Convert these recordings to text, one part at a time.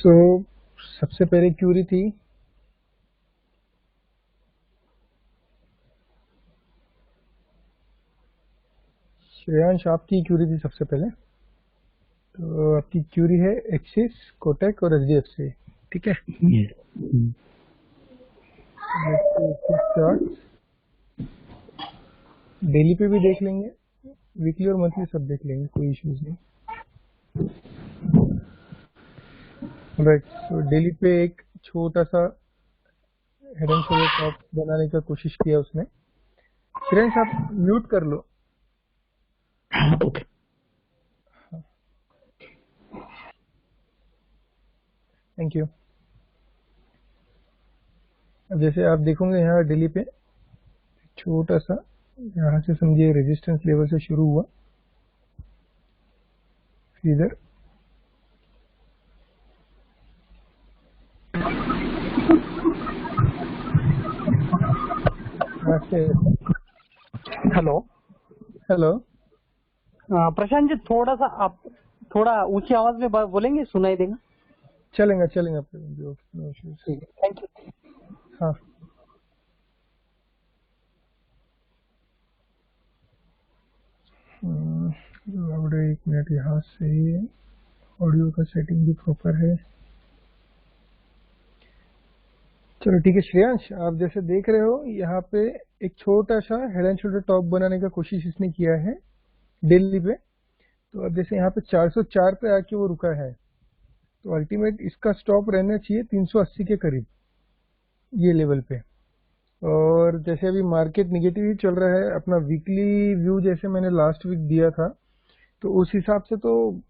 सो सबसे पहले क्यूरी थी श्रेयांश, आपकी क्यूरी थी सबसे पहले। तो आपकी क्यूरी है एक्सिस, कोटक और एचडीएफसी, ठीक है। डेली पे भी देख लेंगे, वीकली और मंथली सब देख लेंगे, कोई इश्यूज नहीं। राइट, सो डेली पे एक छोटा सा हेड एंड शोल्डर टॉप बनाने का कोशिश किया उसने। श्रेयांश आप म्यूट कर लो। Okay, thank you. अब जैसे आप देखोगे यहाँ डेली पे छोटा सा, यहाँ से समझिए रेजिस्टेंस लेवल से शुरू हुआ, इधर हेलो। हेलो। प्रशांत जी, थोड़ा सा आप थोड़ा ऊंची आवाज में बोलेंगे, सुनाई देगा? चलेंगे चलेंगे, नो इश्यूज। ठीक है, थैंक यू। हाँ, लाउड है, 1 मिनट। यहाँ से ऑडियो का सेटिंग भी प्रॉपर है। चलो ठीक है श्रेयांश, आप जैसे देख रहे हो यहाँ पे एक छोटा सा हेड एंड शोल्डर टॉप बनाने का कोशिश इसने किया है डेली पे। तो अब जैसे यहाँ पे 404 पे आके वो रुका है, तो अल्टीमेट इसका स्टॉप रहना चाहिए 380 के करीब, ये लेवल पे। और जैसे अभी मार्केट निगेटिव ही चल रहा है, अपना वीकली व्यू जैसे मैंने लास्ट वीक दिया था, तो उस हिसाब से तो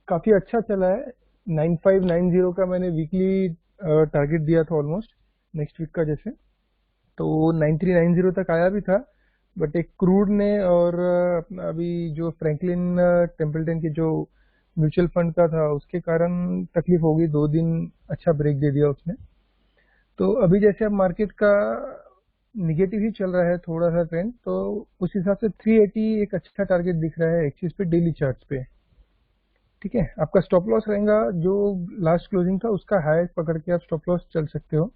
काफ़ी अच्छा चला है। 9590 का मैंने वीकली टारगेट दिया था ऑलमोस्ट नेक्स्ट वीक का जैसे, तो 9390 तक आया भी था। बट एक क्रूड ने और अपना अभी जो फ्रैंकलिन टेम्पल्टन के जो म्यूचुअल फंड का था, उसके कारण तकलीफ हो गई, 2 दिन अच्छा ब्रेक दे दिया उसने। तो अभी जैसे अब मार्केट का निगेटिव ही चल रहा है थोड़ा सा ट्रेंड, तो उस हिसाब से 380 एक अच्छा टारगेट दिख रहा है एक्सिस पे डेली चार्ट्स पे, ठीक है। आपका स्टॉप लॉस रहेगा जो लास्ट क्लोजिंग था उसका हाई पकड़ के आप स्टॉप लॉस चल सकते हो।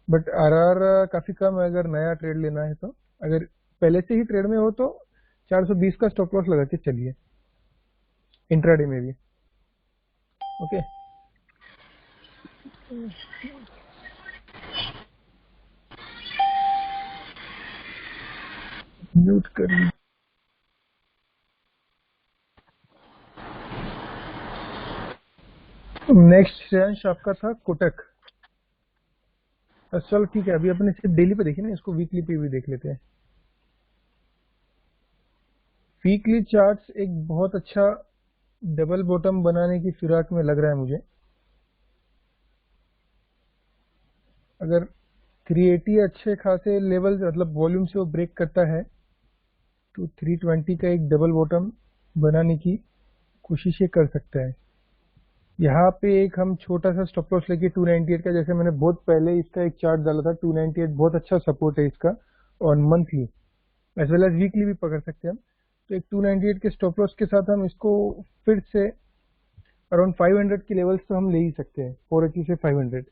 बट आरआर काफी कम है अगर नया ट्रेड लेना है तो। अगर पहले से ही ट्रेड में हो तो 420 का स्टॉप लॉस लगा के चलिए इंट्राडे में भी, ओके। म्यूट कर लीजिए। नेक्स्ट श्रेयांश आपका था कोटक। चलो ठीक है, अभी अपने सिर्फ डेली पे देखिए ना, इसको वीकली पे भी देख लेते हैं। वीकली चार्ट्स एक बहुत अच्छा डबल बॉटम बनाने की फिराक में लग रहा है मुझे। अगर 380 अच्छे खासे लेवल मतलब वॉल्यूम से वो ब्रेक करता है, तो 320 का एक डबल बॉटम बनाने की कोशिश ये कर सकता है। यहाँ पे एक हम छोटा सा स्टॉप लॉस लेके 298 का, जैसे मैंने बहुत पहले इसका एक चार्ट डाला था, 298 बहुत अच्छा सपोर्ट है इसका। और monthly as well as weekly भी पकड़ सकते हैं हम। तो एक 298 के स्टॉप लॉस के साथ हम इसको फिर से अराउंड 500 की लेवल्स तो हम ले ही सकते हैं, 480 से 500,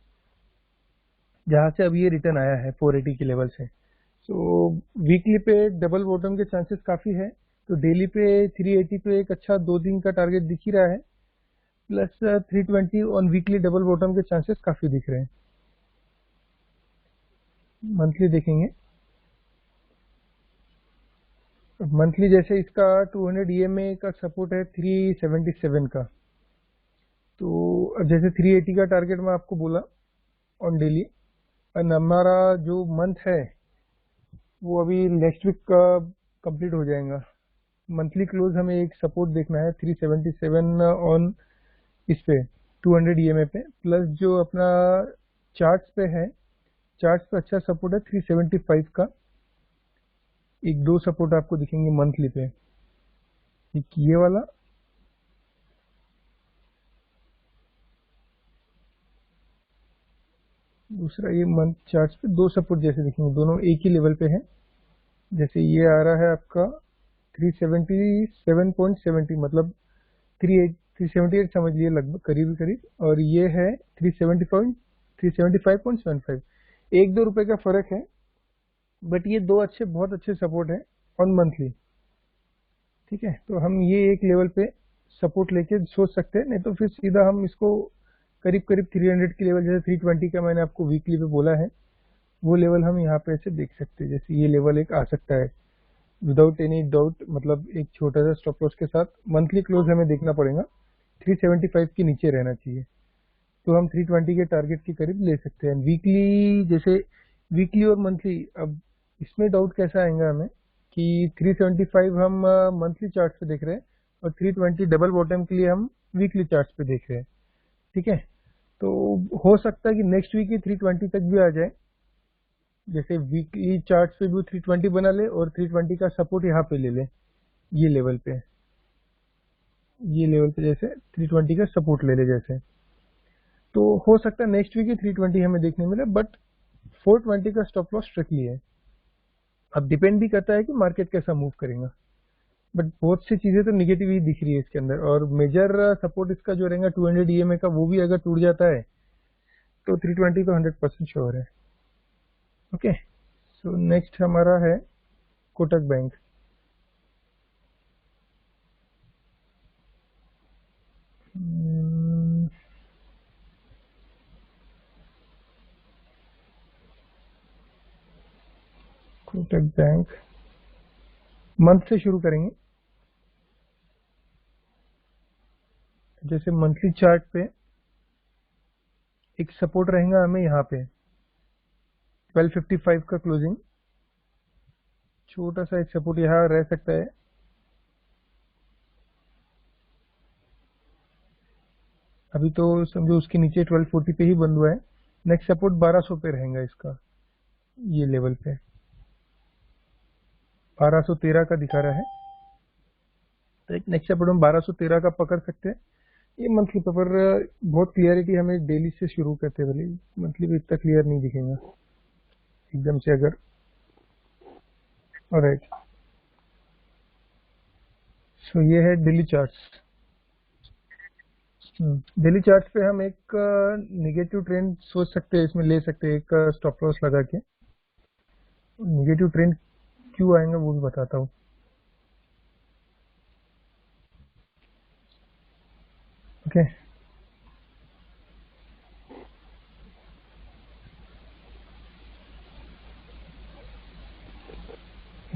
जहाँ से अब ये रिटर्न आया है 480 की लेवल से। सो वीकली पे डबल बॉटम के चांसेस काफ़ी है। तो डेली पे 380 पे एक अच्छा 2 दिन का टारगेट दिख ही रहा है, plus 320 on weekly double bottom के चांसेस काफ़ी दिख रहे हैं। मंथली देखेंगे, मंथली जैसे इसका 200 ईएमए का सपोर्ट है 377 का। तो अब जैसे 380 का टारगेट मैं आपको बोला ऑन डेली, और हमारा जो मंथ है वो अभी नेक्स्ट वीक का कंप्लीट हो जाएगा। मंथली क्लोज हमें एक सपोर्ट देखना है 377 ऑन इस पे 200 ईएमए पे, प्लस जो अपना चार्ट्स पे है, चार्ट्स पे अच्छा सपोर्ट है 375 का। एक दो सपोर्ट आपको दिखेंगे मंथली पे, एक ये वाला, दूसरा ये मंथ चार्ट्स पे दो सपोर्ट जैसे दिखेंगे, दोनों एक ही लेवल पे है। जैसे ये आ रहा है आपका 377.70, मतलब 378 समझ लिए लगभग, करीब करीब। और ये है 375.75। 1-2 रुपए का फर्क है, बट ये दो बहुत अच्छे सपोर्ट है ऑन मंथली। ठीक है, तो हम ये एक लेवल पे सपोर्ट लेके सोच सकते हैं, नहीं तो फिर सीधा हम इसको करीब करीब 300 के लेवल, जैसे 320 का मैंने आपको वीकली पे बोला है, वो लेवल हम यहाँ पे ऐसे देख सकते हैं। जैसे ये लेवल एक आ सकता है विदाउट एनी डाउट, मतलब एक छोटा सा स्टॉप लॉस के साथ। मंथली क्लोज हमें देखना पड़ेगा, 375 के नीचे रहना चाहिए, तो हम 320 के टारगेट के करीब ले सकते हैं। वीकली, जैसे वीकली और मंथली, अब इसमें डाउट कैसा आएगा हमें कि 375 हम मंथली चार्ट पे देख रहे हैं और 320 डबल बॉटम के लिए हम वीकली चार्ट पे देख रहे हैं। ठीक है, तो हो सकता है कि नेक्स्ट वीक ही 320 तक भी आ जाए। जैसे वीकली चार्ट पे भी 320 बना ले और 320 का सपोर्ट यहाँ पे ले ले, ये लेवल पे, ये लेवल पे जैसे 320 का सपोर्ट ले ले जैसे, तो हो सकता है नेक्स्ट वीक ही 320 हमें देखने मिले, बट 420 का स्टॉप लॉस स्ट्रिक्टली है। अब डिपेंड भी करता है कि मार्केट कैसा मूव करेगा, बट बहुत सी चीजें तो निगेटिव ही दिख रही है इसके अंदर। और मेजर सपोर्ट इसका जो रहेगा 200 EMA का, वो भी अगर टूट जाता है तो 320 तो 100% श्योर है। ओके, सो नेक्स्ट हमारा है Kotak bank. Kotak bank month से शुरू करेंगे। जैसे मंथली चार्ट पे एक सपोर्ट रहेगा हमें यहाँ पे 1255 का क्लोजिंग, छोटा सा एक सपोर्ट यहाँ रह सकता है। अभी तो समझो उसके नीचे 1240 पे ही बंद हुआ है। नेक्स्ट सपोर्ट 1200 पे रहेगा इसका, ये लेवल पे 1213 का दिखा रहा है, तो एक नेक्स्ट सपोर्ट हम 1213 का पकड़ सकते हैं। ये मंथली पेपर बहुत क्लियरिटी हमें डेली से शुरू करते हैं, भले मंथली पे इतना क्लियर नहीं दिखेगा एकदम से अगर। ऑलराइट, सो ये है डेली चार्ट्स। डेली चार्ट्स पे हम एक निगेटिव ट्रेंड सोच सकते हैं, इसमें ले सकते हैं एक स्टॉप लॉस लगा के। निगेटिव ट्रेंड क्यों आएंगे वो भी बताता हूँ। ओके,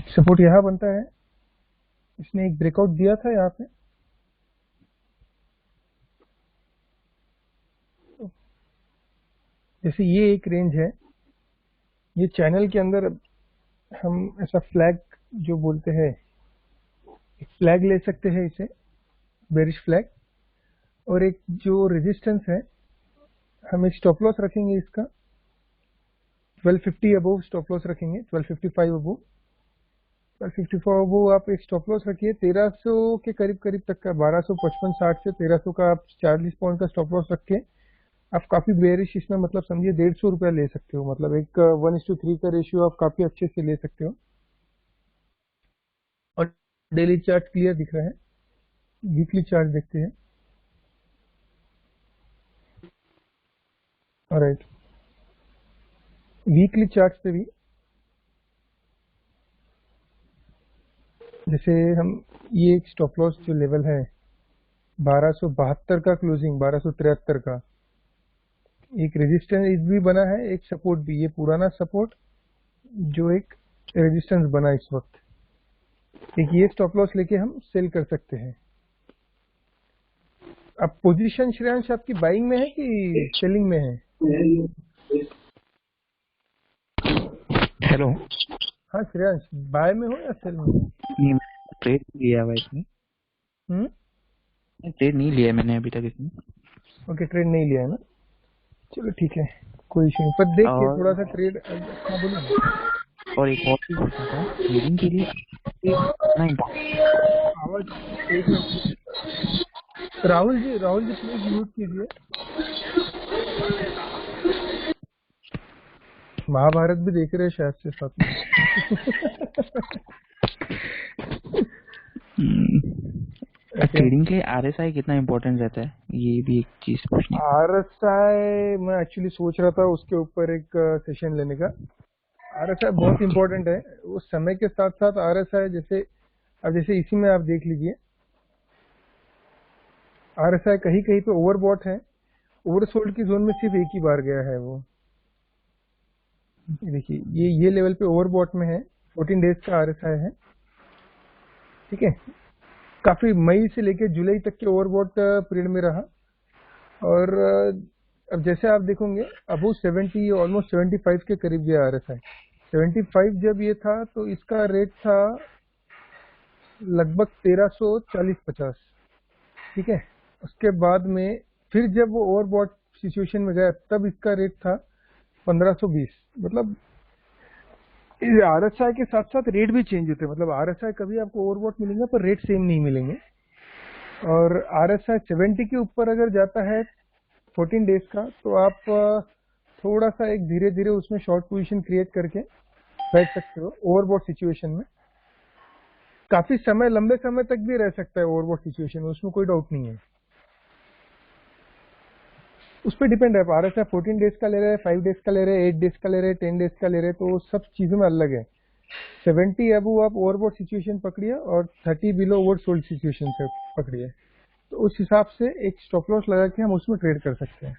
सपोर्ट यहाँ बनता है, इसने एक ब्रेकआउट दिया था यहाँ पे, जैसे ये एक रेंज है, ये चैनल के अंदर हम ऐसा फ्लैग जो बोलते हैं, एक फ्लैग ले सकते हैं इसे, बेरिश फ्लैग। और एक जो रेजिस्टेंस है, हम एक स्टॉप लॉस रखेंगे इसका 1250 अबव स्टॉप लॉस रखेंगे, 1255 अबव, 1254 अबव आप एक स्टॉप लॉस रखिए 1300 के करीब करीब तक का, 1255-60 से 1300 का आप 40 पॉइंट का स्टॉप लॉस रख के आप काफी बेरिश इसमें, मतलब समझिए 150 रुपया ले सकते हो, मतलब एक 1:3 का रेशियो आप काफी अच्छे से ले सकते हो। और डेली चार्ट क्लियर दिख रहा है, वीकली चार्ट देखते हैं। ऑलराइट, वीकली चार्ट पे भी जैसे हम ये एक स्टॉप लॉस जो लेवल है 1272 का क्लोजिंग, 1273 का एक रेजिस्टेंस भी बना है, एक सपोर्ट भी, ये पुराना सपोर्ट जो एक रेजिस्टेंस बना इस वक्त, एक ये स्टॉप लॉस लेके हम सेल कर सकते हैं। अब पोजीशन श्रेयांश आपकी बाइंग में है कि सेलिंग में है? हेलो। हाँ श्रेयांश, बाय में हो या सेल में? नहीं, ट्रेड लिया हुआ इसमें। ट्रेड नहीं लिया मैंने अभी तक इसमें। ओके, ट्रेड नहीं लिया है ना, चलो ठीक है, कोई इशू नहीं, पर देखिए थोड़ा सा ट्रेड। हाँ बोलिए। और एक और चीज पूछना था, ट्रेडिंग के लिए कितना इम्पोर्टेंट? आवाज एक minute, Rahul ji please mute कीजिए। महाभारत भी देख रहे हैं शायद से साथ में। ऐसे ट्रेडिंग के आरएसआई कितना इम्पोर्टेंट रहता है, ये भी एक चीज पूछनी है। RSI मैं एक्चुअली सोच रहा था उसके ऊपर एक सेशन लेने का। RSI बहुत इंपॉर्टेंट है, वो समय के साथ साथ RSI जैसे अब जैसे इसी में आप देख लीजिए, RSI कहीं कहीं पे ओवरबॉट है, ओवरसोल्ड की जोन में सिर्फ एक ही बार गया है वो। देखिए ये लेवल पे ओवरबॉट में है, 14 डेज का RSI है, ठीक है। काफी मई से लेकर जुलाई तक के ओवरबॉट पीरियड में रहा, और अब जैसे आप देखोगे अबो 70 ऑलमोस्ट 75 के करीब गया RSI। 75 जब ये था तो इसका रेट था लगभग 1340-50, ठीक है। उसके बाद में फिर जब वो ओवरबॉट सिचुएशन में गया तब इसका रेट था 1520। मतलब RSI के साथ साथ रेट भी चेंज होते हैं, मतलब RSI कभी आपको ओवरबॉट मिलेंगे पर रेट सेम नहीं मिलेंगे। और RSI 70 के ऊपर अगर जाता है 14 डेज का तो आप थोड़ा सा एक धीरे धीरे उसमें शॉर्ट पोजीशन क्रिएट करके बैठ सकते हो ओवरबॉट सिचुएशन में। काफी समय, लंबे समय तक भी रह सकता है ओवरबॉट सिचुएशन में, उसमें कोई डाउट नहीं है। उस पर डिपेंड है, RSI 14 डेज का ले रहे हैं, 5 डेज का ले रहे हैं, 8 डेज का ले रहे हैं, 10 डेज का ले रहे हैं, तो सब चीजों में अलग है। 70 अबव आप ओवरबॉट सिचुएशन पकड़िए और 30 बिलो ओवरसोल्ड सिचुएशन से पकड़िए, तो उस हिसाब से एक स्टॉप लॉस लगा के हम उसमें ट्रेड कर सकते हैं।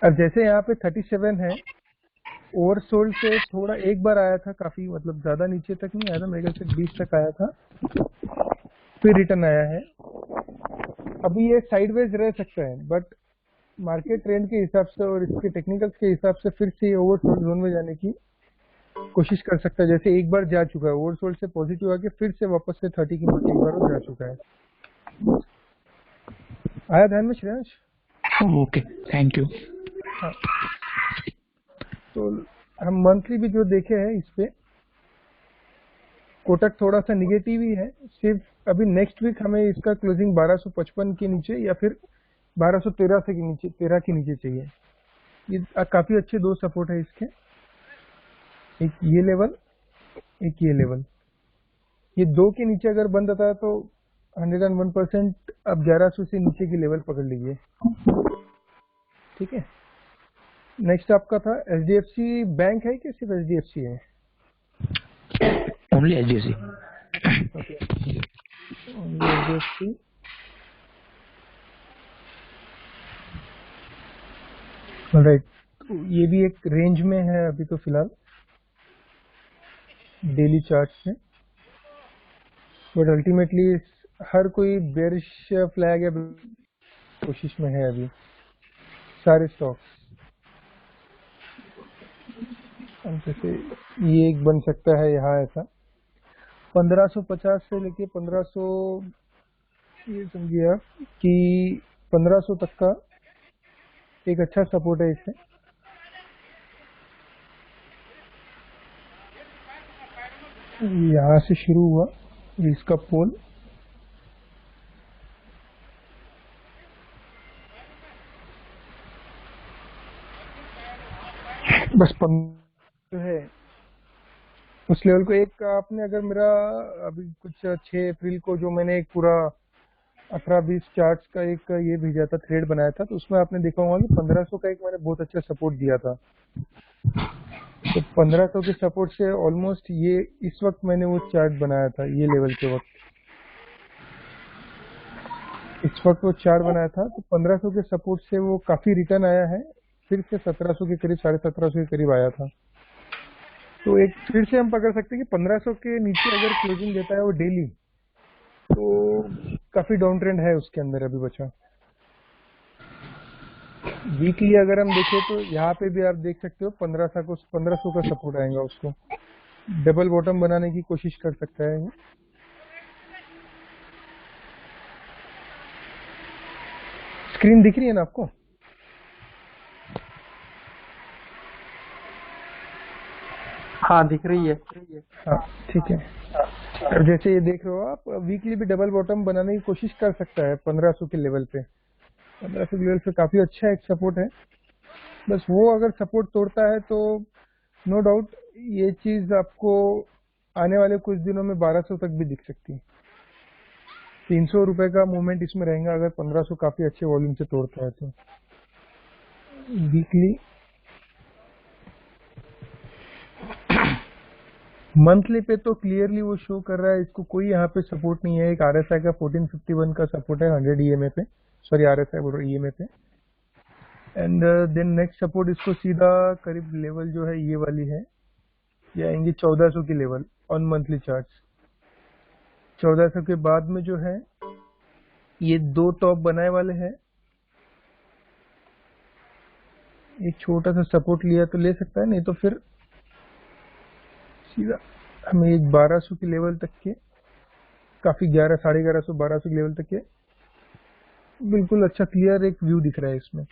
अब जैसे यहाँ पे 37 है, ओवरसोल्ड से थोड़ा एक बार आया था, काफी मतलब ज्यादा नीचे तक नहीं आया था, मेरे ख्याल से 20 तक आया था, फिर रिटर्न आया है। अभी ये साइडवेज रह सकता है, बट मार्केट ट्रेंड के हिसाब से और इसके टेक्निकल्स के हिसाब से फिर से ओवरसोल्ड जोन में जाने की कोशिश कर सकता है। जैसे एक बार जा चुका है ओवरसोल्ड से, पॉजिटिव आके फिर से वापस से 30 की एक बार जा चुका है। आया ध्यान में श्रेयांश? Okay, thank you. हाँ, तो हम मंथली भी जो देखे हैं इस पे कोटक थोड़ा सा निगेटिव ही है। सिर्फ अभी नेक्स्ट वीक हमें इसका क्लोजिंग 1255 के नीचे या फिर 1213 से के नीचे, 13 के नीचे चाहिए। ये काफी अच्छे दो सपोर्ट है इसके, एक ये लेवल, एक ये लेवल। ये दो के नीचे अगर बंद आता है तो 101% अब 1100 से नीचे की लेवल पकड़ लीजिए, ठीक है। नेक्स्ट आपका था HDFC बैंक है कि सिर्फ HDFC है? Only HDFC. Okay, only HDFC। Right, तो ये भी एक रेंज में है अभी तो फिलहाल डेली चार्ट से, बट अल्टीमेटली हर कोई बेरिश फ्लैग या कोशिश में है अभी सारे स्टॉक्स। जैसे ये एक बन सकता है यहाँ ऐसा 1550 से लेके 1500, ये समझिए आप कि 1500 तक का एक अच्छा सपोर्ट है इससे। यहाँ से शुरू हुआ इसका पोल, बस 15 है उस लेवल को। एक आपने अगर मेरा अभी कुछ 6 अप्रैल को जो मैंने एक पूरा 18-20 चार्ट्स का एक ये भेजा था, थ्रेड बनाया था, तो उसमें आपने देखा होगा कि 1500 का एक मैंने बहुत अच्छा सपोर्ट दिया था। तो 1500 के सपोर्ट से ऑलमोस्ट ये इस वक्त मैंने वो चार्ट बनाया था, ये लेवल के वक्त इस वक्त वो चार्ट बनाया था, तो 1500 के सपोर्ट से वो काफी रिटर्न आया है, फिर से 1700 के करीब, 1750 के करीब आया था। तो एक फिर से हम पकड़ सकते हैं कि 1500 के नीचे अगर क्लोजिंग देता है वो डेली, तो काफी डाउन ट्रेंड है उसके अंदर अभी बचा। वीकली अगर हम देखें तो यहाँ पे भी आप देख सकते हो 1500 का सपोर्ट आएगा, उसको डबल बॉटम बनाने की कोशिश कर सकता है। स्क्रीन दिख रही है ना आपको? हाँ दिख रही है। हाँ ठीक है। अब जैसे ये देख रहे हो आप, वीकली भी डबल बॉटम बनाने की कोशिश कर सकता है 1500 के लेवल पे। 1500 के लेवल पे काफी अच्छा एक सपोर्ट है, बस वो अगर सपोर्ट तोड़ता है तो नो डाउट ये चीज आपको आने वाले कुछ दिनों में 1200 तक भी दिख सकती है। ₹300 का मूवमेंट इसमें रहेगा अगर 1500 काफी अच्छे वॉल्यूम से तोड़ता है तो। वीकली मंथली पे तो क्लियरली वो शो कर रहा है, इसको कोई यहाँ पे सपोर्ट नहीं है। एक RSI का 1451 का सपोर्ट है 100 EMA पे, सॉरी RSI बोल रहा EMA पे। एंड देन नेक्स्ट सपोर्ट इसको सीधा करीब लेवल जो है ये वाली है, ये आएंगे 1400 की लेवल ऑन मंथली चार्ट्स। 1400 के बाद में जो है ये दो टॉप बनाए वाले हैं, एक छोटा सा सपोर्ट लिया तो ले सकता है, नहीं तो फिर सीधा हमें एक 1200 की लेवल तक के, काफी 11 1150 1200 की लेवल तक के बिल्कुल अच्छा क्लियर एक व्यू दिख रहा है इसमें।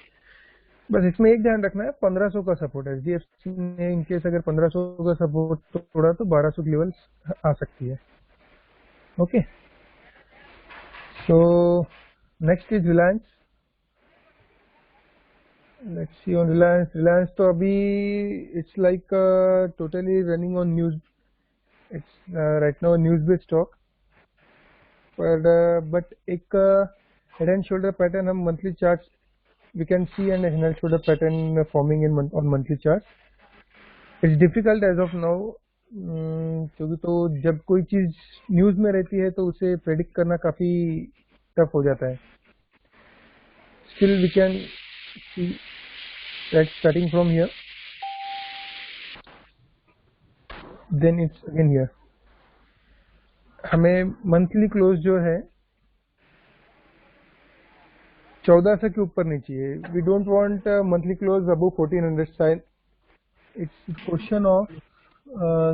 बस इसमें एक ध्यान रखना है 1500 का सपोर्ट है। HDFC ने इनकेस अगर 1500 का सपोर्ट तोड़ा तो 1200 की लेवल आ सकती है। Okay, so next is Reliance. Let's see on Reliance. Reliance तो अभी it's like totally running on news, it's right now news based stock, पर बट एक हेड एंड शोल्डर पैटर्न हम monthly chart we can see and head and shoulder pattern forming in on monthly chart. It's difficult as of now, क्योंकि तो जब कोई चीज news में रहती है तो उसे प्रेडिक्ट करना काफी टफ हो जाता है। Still we can see that starting from here, then it's again here. हमें मंथली क्लोज जो है 1400 के ऊपर नहीं चाहिए। We don't want monthly close above 1400 side. It's question of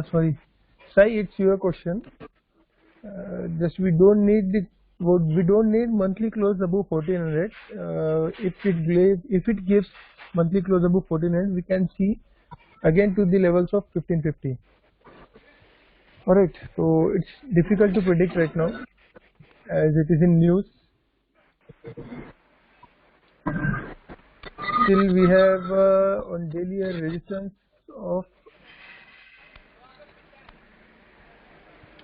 sorry Sai, it's your question. Just we don't need monthly close above 1400। if it gives monthly close above 1400 we can see again to the levels of 1550. Alright, so it's difficult to predict right now as it is in news. Still we have on daily a resistance of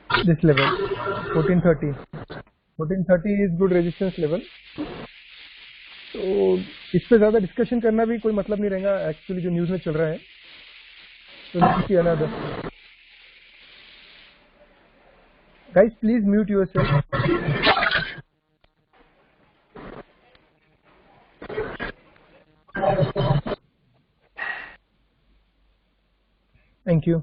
this level 1430. 1430 is good resistance level. तो इस पे ज्यादा discussion करना भी कोई मतलब नहीं रहेगा एक्चुअली जो न्यूज में चल रहा है। So let's see another. Guys, please mute yourself. Thank you.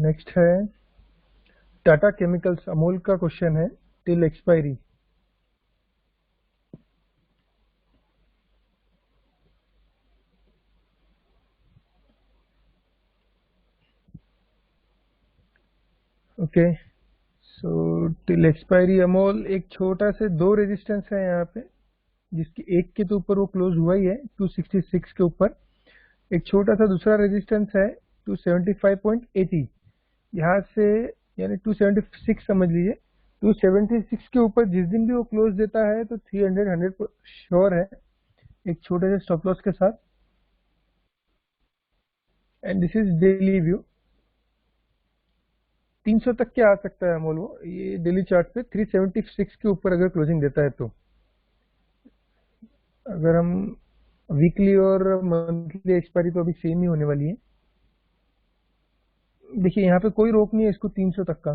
Next है टाटा केमिकल्स। अमूल का क्वेश्चन है till expiry. Okay, so till expiry Amul एक छोटा से दो रेजिस्टेंस है यहाँ पे, जिसकी एक के तो ऊपर वो क्लोज हुआ ही है 266 के ऊपर। एक छोटा सा दूसरा रेजिस्टेंस है 275.80, यहाँ से यानी 276 समझ लीजिए। 276 के ऊपर जिस दिन भी वो क्लोज देता है तो 300 श्योर है एक छोटे से स्टॉप लॉस के साथ। And this is daily view. 300 तक क्या आ सकता है अमोल, वो ये डेली चार्ट पे 376 के ऊपर अगर क्लोजिंग देता है तो। अगर हम वीकली और मंथली एक्सपायरी तो अभी सेम ही होने वाली है। देखिए यहाँ पे कोई रोक नहीं है इसको 300 तक का,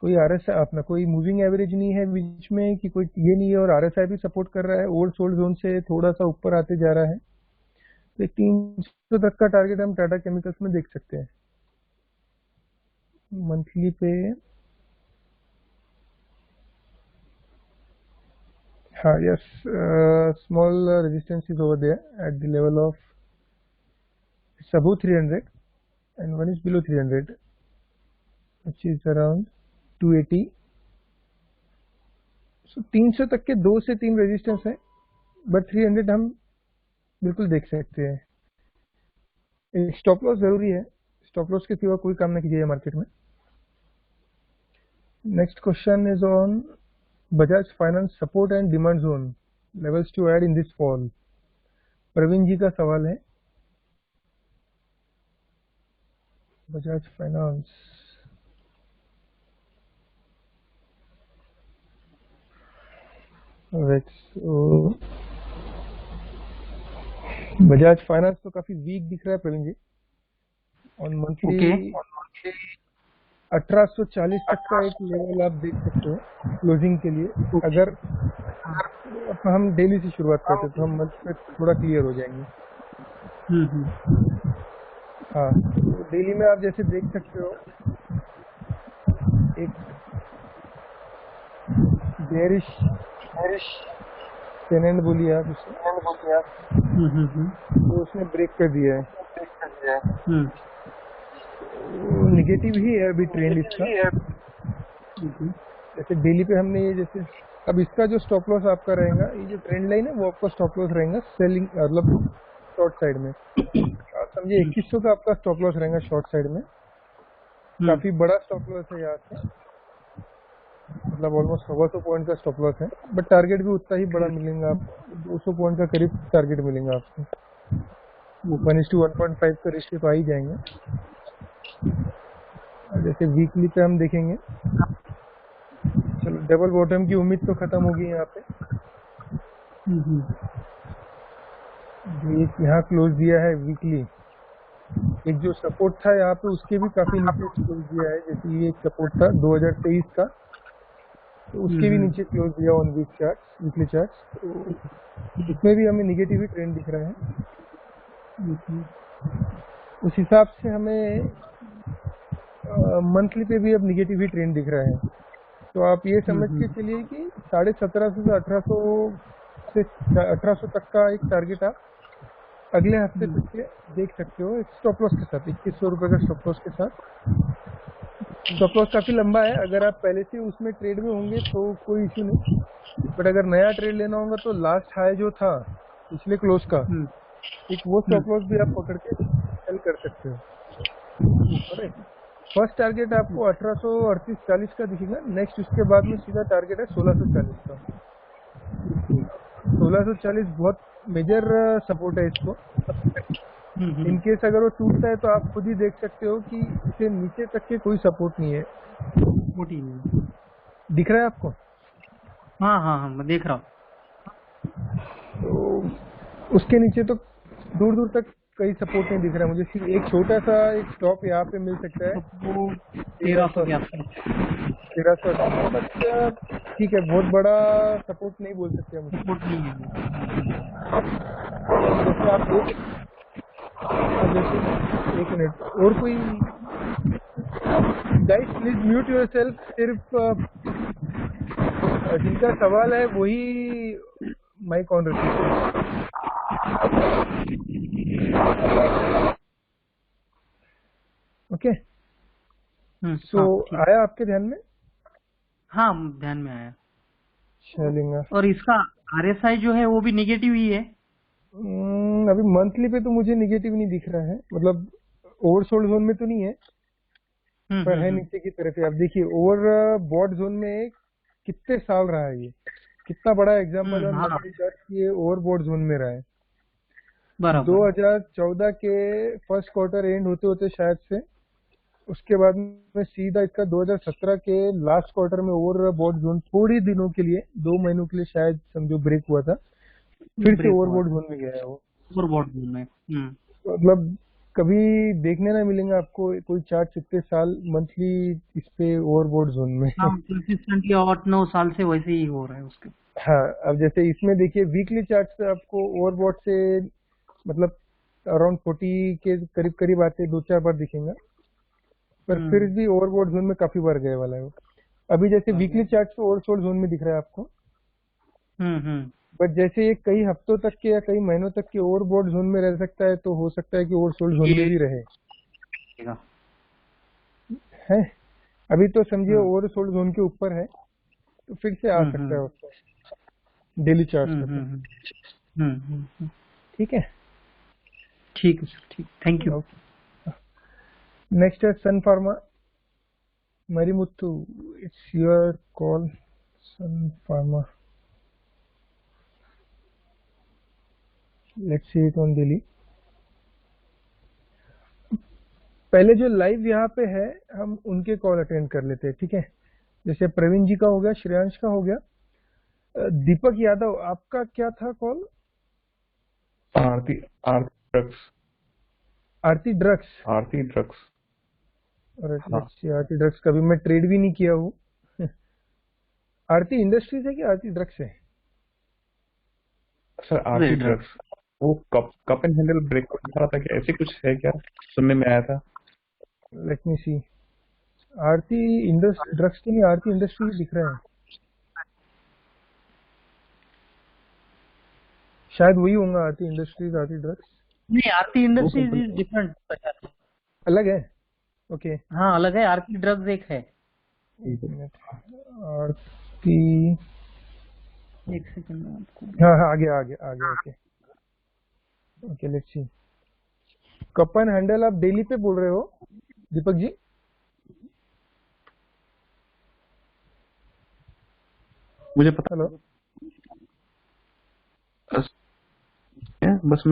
कोई RSI अपना कोई मूविंग एवरेज नहीं है बीच में कि कोई ये नहीं है, और RSI भी सपोर्ट कर रहा है, ओवर सोल्ड जोन से थोड़ा सा ऊपर आते जा रहा है। तो 300 तक का टारगेट हम टाटा केमिकल्स में देख सकते हैं मंथली पे। हाँ yes, small resistance is over there at the level of above 300 and one is below 300 which is around 280. so 300 तक के 2 से 3 रेजिस्टेंस है, बट 300 हम बिल्कुल देख सकते हैं। स्टॉप लॉस जरूरी है, स्टॉप लॉस के सिवा कोई काम नहीं कीजिए मार्केट में। Next question is on Bajaj finance support and demand zone levels to add in this fall. Praveen ji का सवाल है। बजाज फाइनेंस, बजाज फाइनेंस तो काफी वीक दिख रहा है प्रवीण जी। ऑन मंथली ओके 1840 तक का एक लेवल आप देख सकते हो क्लोजिंग के लिए। अगर अब हम डेली से शुरुआत करते तो हम मंथ पे थोड़ा क्लियर हो जाएंगे। हाँ, तो डेली में आप जैसे देख सकते हो एक बेरिश टेनेंट बोलिए आप उसे, तो उसने ब्रेक कर दिया है। निगेटिव ही है अभी ट्रेंड इसका। जैसे डेली पे हमने ये जैसे, अब इसका जो स्टॉप लॉस आपका रहेगा, ये जो ट्रेंड लाइन है वो आपका स्टॉप लॉस रहेगा सेलिंग, मतलब शॉर्ट साइड में। आप समझिए 2100 का आपका स्टॉप लॉस रहेगा शॉर्ट साइड में। काफी बड़ा स्टॉप लॉस है यहाँ से, मतलब ऑलमोस्ट 100 पॉइंट का स्टॉप लॉस है, बट टारगेट भी उतना ही बड़ा मिलेगा आपको, 200 पॉइंट का करीब टारगेट मिलेगा आपको। 1:1.5 का रेशियो तो आ ही जाएंगे। जैसे वीकली पे हम देखेंगे, चलो डबल बॉटम की उम्मीद तो खत्म होगी यहाँ पे। एक यहाँ क्लोज दिया है वीकली, एक जो सपोर्ट था यहाँ पे उसके भी काफी नीचे क्लोज दिया है। जैसे ये एक सपोर्ट था 2023 का, तो उसके भी नीचे क्लोज दिया on week chart, weekly chart. तो इसमें भी हमें निगेटिव ही ट्रेंड दिख रहा है। उस हिसाब से हमें मंथली पे भी अब निगेटिव ही ट्रेंड दिख रहा है। तो आप ये समझ के चलिए कि 1750 से 1800 तक का एक टारगेट आप अगले हफ्ते तक के देख सकते हो, एक स्टॉप लॉस के साथ, 2100 रुपये का स्टॉप लॉस के साथ। स्टॉप लॉस काफी लंबा है, अगर आप पहले से उसमें ट्रेड में होंगे तो कोई इश्यू नहीं, बट अगर नया ट्रेड लेना होगा तो लास्ट हाई जो था पिछले क्लोज का, एक वो स्टॉप लॉस भी आप पकड़ के सेल कर सकते हो। फर्स्ट टारगेट आपको 1838-40 का दिखेगा, नेक्स्ट उसके बाद में सीधा टारगेट है 1640 का। 1640 बहुत मेजर सपोर्ट है इसको। इनकेस अगर वो टूटता है तो आप खुद ही देख सकते हो कि इसे नीचे तक के कोई सपोर्ट नहीं है। दिख रहा है आपको? हाँ मैं देख रहा हूँ। तो उसके नीचे तो दूर दूर तक कहीं सपोर्ट नहीं दिख रहा है मुझे। सिर्फ एक छोटा सा एक स्टॉप यहाँ पे मिल सकता है, 1300 के आसपास। 1300, बट ठीक है, बहुत बड़ा सपोर्ट नहीं बोल सकते हम उसको। सपोर्ट नहीं है। जैसे आप देख, जैसे एक मिनट और कोई गाइस प्लीज म्यूट योरसेल्फ, सिर्फ जिनका सवाल है वही माइक ऑन रखिए। ओके, सो आया आपके ध्यान में? हाँ ध्यान में आया। चलेगा। और इसका RSI जो है वो भी निगेटिव ही है। अभी मंथली पे तो मुझे निगेटिव नहीं दिख रहा है, मतलब ओवरसोल्ड जोन में तो नहीं है, पर है नीचे की तरफ है। आप देखिए ओवर बॉट जोन में कितने साल रहा है, ये कितना बड़ा एग्जाम्पल है मंथली चार्ट की, ये ओवर बॉट जोन में रहा है। 2014 के फर्स्ट क्वार्टर एंड होते होते शायद से, उसके बाद में सीधा इसका 2017 के लास्ट क्वार्टर में ओवर बॉट जोन थोड़ी दिनों के लिए, 2 महीनों के लिए शायद समझो ब्रेक हुआ था, फिर से ओवर बॉट जोन में गया है वो। ओवर बॉट जोन में मतलब कभी देखने ना मिलेंगे आपको कोई चार्ट इतने साल मंथली इस पे ओवरबोर्ड जोन में। कंसिस्टेंटली 8-9 साल से वैसे ही हो रहा है उसके। हाँ, अब जैसे इसमें देखिए वीकली चार्ट पे आपको ओवरबोर्ड से मतलब अराउंड 40 के करीब करीब आते 2-4 बार दिखेगा, पर फिर भी ओवरबोर्ड जोन में काफी बार गए वाला है वो। अभी जैसे वीकली चार्ट पे ओवरसोल्ड जोन में दिख रहा है आपको, बट जैसे ये कई हफ्तों तक के या कई महीनों तक के ओवरबोर्ड जोन में रह सकता है, तो हो सकता है कि ओवरसोल्ड जोन में भी रहे है। अभी तो समझिए ओवरसोल्ड जोन के ऊपर है, तो फिर से आ सकता है उसको डेली चार्ट पे। ठीक है, ठीक है सर, ठीक, थैंक यू। नेक्स्ट है Sun Pharma. Marimuthu, it's your call. Sun Pharma, let's see it on daily. पहले जो लाइव यहाँ पे है हम उनके कॉल अटेंड कर लेते हैं, ठीक है। जैसे प्रवीण जी का हो गया, श्रेयांश का हो गया। दीपक यादव आपका क्या था कॉल? आरती ड्रग्स। आरती ड्रग्स। आरती ड्रग्स। और हाँ आरती ड्रग्स कभी मैं ट्रेड भी नहीं किया हूँ। आरती इंडस्ट्रीज है कि आरती ड्रग्स है? सर, आरती ड्रग्स। वो कप एंड हैंडल ब्रेक दिखा रहा था क्या? ऐसे कुछ है क्या, सुनने में आया था। लेट मी सी। आरती ड्रग्स तो नहीं, आरती इंडस्ट्रीज दिख रहा है, शायद वही होगा। आरती इंडस्ट्रीज, आरती ड्रग्स नहीं, आरती इंडस्ट्रीज इज डिफरेंट। अलग है। ओके हाँ अलग है, आरती ड्रग्स एक है। एक मिनट। आरती, एक सेकंड में आपको। हाँ हाँ, आगे आगे आगे। Okay okay, let's see. Cup and handle आप डेली पे बोल रहे हो दीपक जी? मुझे पता हेलो। बस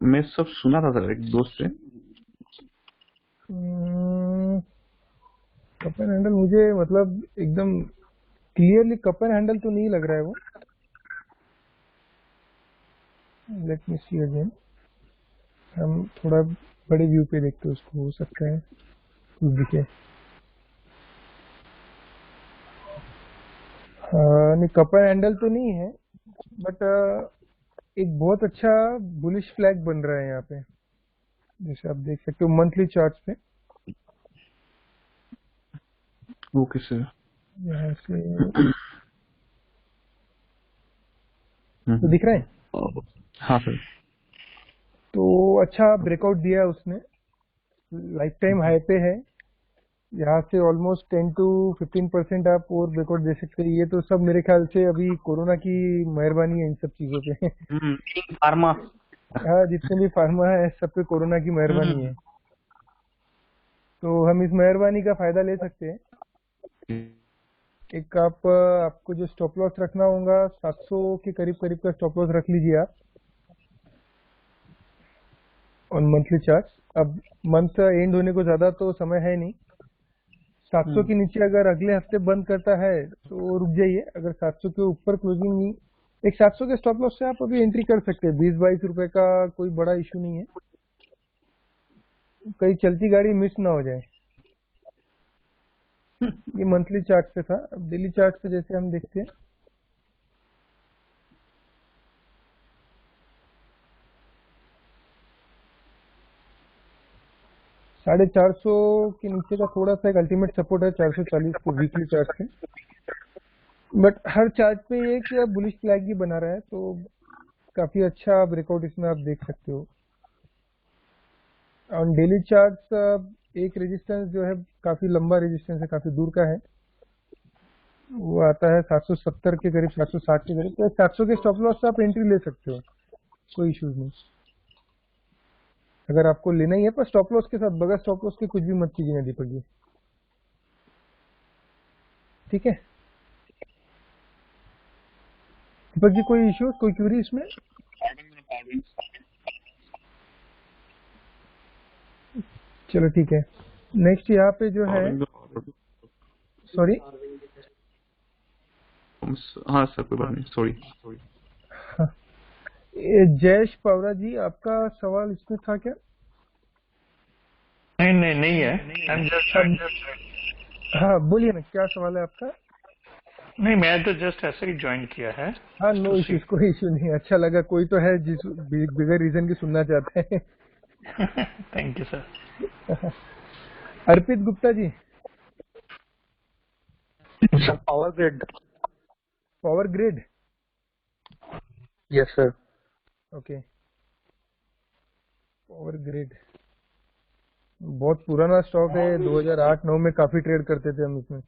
मैं सब सुना था सर, एक दोस्त से। कप एंड हैंडल मुझे मतलब एकदम क्लियरली कप एंड हैंडल तो नहीं लग रहा है वो। Let me see again. हम थोड़ा बड़े व्यू पे देखते हैं उसको, हो सकता है कुछ दिखे। नहीं, कप एंड हैंडल तो नहीं है, बट एक बहुत अच्छा बुलिश फ्लैग बन रहा है यहाँ पे, जैसे आप देख सकते हो मंथली चार्ट पे। Okay sir. यहाँ से तो दिख रहा है। हाँ सर। तो अच्छा ब्रेकआउट दिया है उसने, लाइफ टाइम हाई पे है। यहाँ से ऑलमोस्ट 10 to 15% आप और ब्रेकआउट दे सकते हैं। ये तो सब मेरे ख्याल से अभी कोरोना की मेहरबानी है इन सब चीजों पे। फार्मा। हाँ, जितने भी फार्मा है सब पे कोरोना की मेहरबानी है, तो हम इस मेहरबानी का फायदा ले सकते हैं। एक आपको जो स्टॉप लॉस रखना होगा 700 के करीब करीब का स्टॉप लॉस रख लीजिए आप ऑन मंथली चार्ट। अब मंथ एंड होने को ज्यादा तो समय है नहीं। 700 के नीचे अगर अगले हफ्ते बंद करता है तो रुक जाइए। अगर 700 के ऊपर क्लोजिंग, एक 700 के स्टॉप लॉस से आप अभी एंट्री कर सकते हैं। 20-22 रुपए का कोई बड़ा इशू नहीं है, कहीं चलती गाड़ी मिस ना हो जाए। ये मंथली चार्ट पे था। अब डेली चार्ट पे जैसे हम देखते हैं, $450 के नीचे का थोड़ा सा एक अल्टीमेट सपोर्ट है 440 के वीकली चार्ट पे। बट हर चार्ट पे एक बुलिश फ्लैग ही बना रहा है, तो काफी अच्छा ब्रेकआउट इसमें आप देख सकते हो। ऑन डेली चार्ट एक रेजिस्टेंस जो है काफी लंबा रेजिस्टेंस है, काफी दूर का है, वो आता है 770 के करीब, 760 के करीब। तो 700 के स्टॉप लॉस से आप एंट्री ले सकते हो, कोई इश्यूज नहीं अगर आपको लेना ही है। पर स्टॉप लॉस के साथ, बगैर स्टॉप लॉस के कुछ भी मत कीजिए दीपक जी, ठीक है। दीपक जी कोई इश्यू, कोई क्यूरी इसमें? चलो ठीक है। नेक्स्ट यहाँ पे जो है, सॉरी, हाँ सर कोई बात नहीं, सॉरी। जयेश पावरा जी आपका सवाल इसमें था क्या? नहीं है। हाँ बोलिए ना, क्या सवाल है आपका? नहीं, मैं तो जस्ट ऐसे ही ज्वाइन किया है। हाँ, नो इश्यूज, कोई इशू नहीं। अच्छा लगा कोई तो है जिस बिगर रीजन की सुनना चाहते हैं। Thank you sir. Arpit Gupta ji, Power Grid. Power Grid, yes sir. Okay. Power Grid बहुत पुराना स्टॉक है, 2008-9 में काफी ट्रेड करते थे हम इसमें।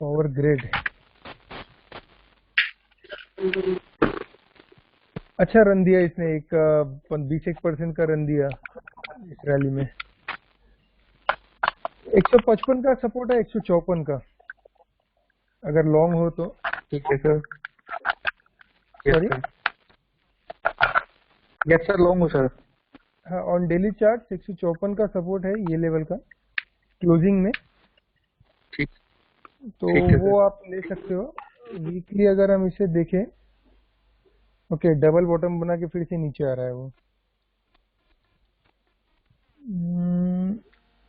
पावर ग्रिड अच्छा रन दिया इसने, एक 20% का रन दिया इस रैली में। 155 का सपोर्ट है, 154 का अगर लॉन्ग हो तो। ठीक है sir. Sorry, yes sir, long हूँ सर। हाँ, ऑन डेली चार्ट 154 का सपोर्ट है ये लेवल का क्लोजिंग में, ठीक तो ठीक है वो सर। आप ले सकते हो। वीकली अगर हम इसे देखें, ओके, डबल बॉटम बना के फिर से नीचे आ रहा है वो।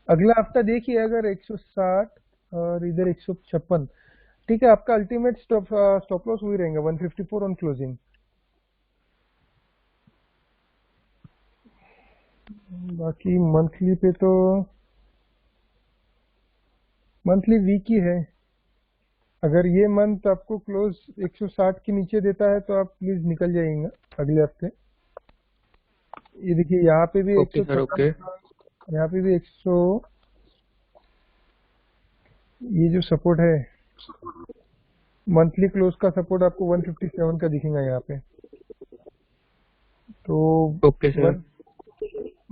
अगला हफ्ता देखिए अगर 160 और इधर 156, ठीक है, आपका अल्टीमेट स्टॉप लॉस वही रहेगा 154 ऑन क्लोजिंग। बाकी मंथली पे तो मंथली वीक ही है। अगर ये मंथ आपको क्लोज 160 के नीचे देता है तो आप प्लीज निकल जाइएगा अगले हफ्ते। ये देखिए यहाँ पे भी ओके सर, ओके। 156, यहाँ पे भी 100, ये जो सपोर्ट है मंथली क्लोज का सपोर्ट आपको 157 का दिखेगा यहाँ पे। तो ओके सर।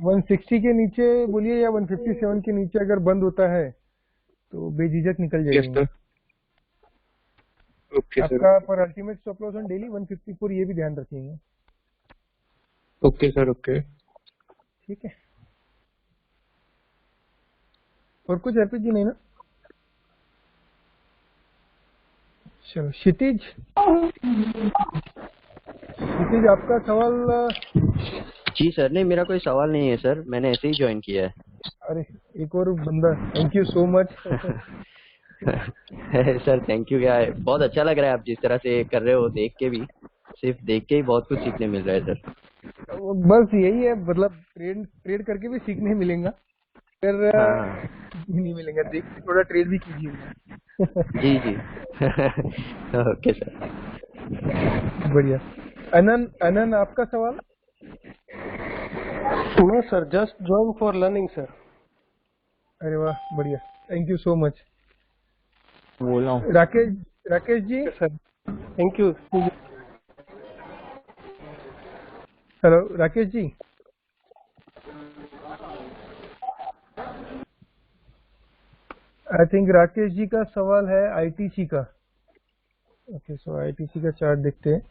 160 के नीचे बोलिए या 157 के नीचे अगर बंद होता है तो बेझिझक निकल यस जाइएगा। सर। Okay sir. आपका पर ultimate stop loss on daily 154, ये भी ध्यान रखिएगा। Okay sir, okay. ठीक है, और कुछ आरपीजी नहीं ना? चलो क्षितिज, क्षितिज आपका सवाल। जी सर, नहीं मेरा कोई सवाल नहीं है सर, मैंने ऐसे ही ज्वाइन किया है। अरे एक और बंदा, thank you so much. Sir thank you, क्या है, बहुत अच्छा लग रहा है आप जिस तरह से कर रहे हो, देख के भी, सिर्फ देख के ही बहुत कुछ सीखने मिल रहा है सर। बस यही है, मतलब ट्रेड ट्रेड करके भी सीखने मिलेगा, फिर हाँ नहीं मिलेगा, देख के थोड़ा ट्रेड भी कीजिएगा। जी जी। Okay sir. बढ़िया। अनन आपका सवाल। No sir, just join for learning sir. अरे वाह, बढ़िया, थैंक यू सो मच। बोल रहा हूँ। Rakesh ji. Sir thank you. Hello Rakesh ji. I think Rakesh ji का सवाल है आईटीसी का। ओके, सो आईटीसी का चार्ट देखते हैं।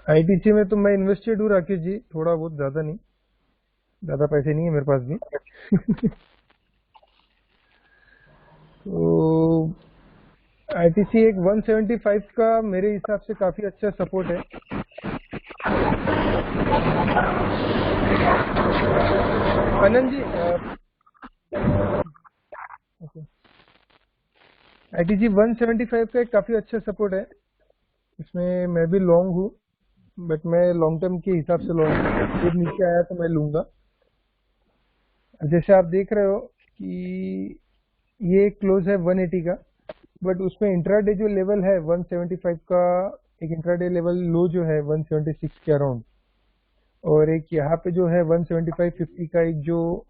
आईटीसी में तो मैं इन्वेस्टेड हूँ राकेश जी, थोड़ा बहुत, ज्यादा नहीं, ज्यादा पैसे नहीं है मेरे पास भी। तो आईटीसी एक 175 का मेरे हिसाब से काफी अच्छा सपोर्ट है। आनंद जी, आईटीसी 175 का एक काफी अच्छा सपोर्ट है, इसमें मैं भी लॉन्ग हूँ, बट मैं लॉन्ग टर्म के हिसाब से लॉन्ग, जब नीचे आया तो मैं लूंगा। जैसे आप देख रहे हो कि ये क्लोज है 180 का, बट उसमें इंट्राडे जो लेवल है 175 का, एक इंट्राडे लेवल लो जो है 176 के अराउंड, और एक यहाँ पे जो है 175.50 का एक जो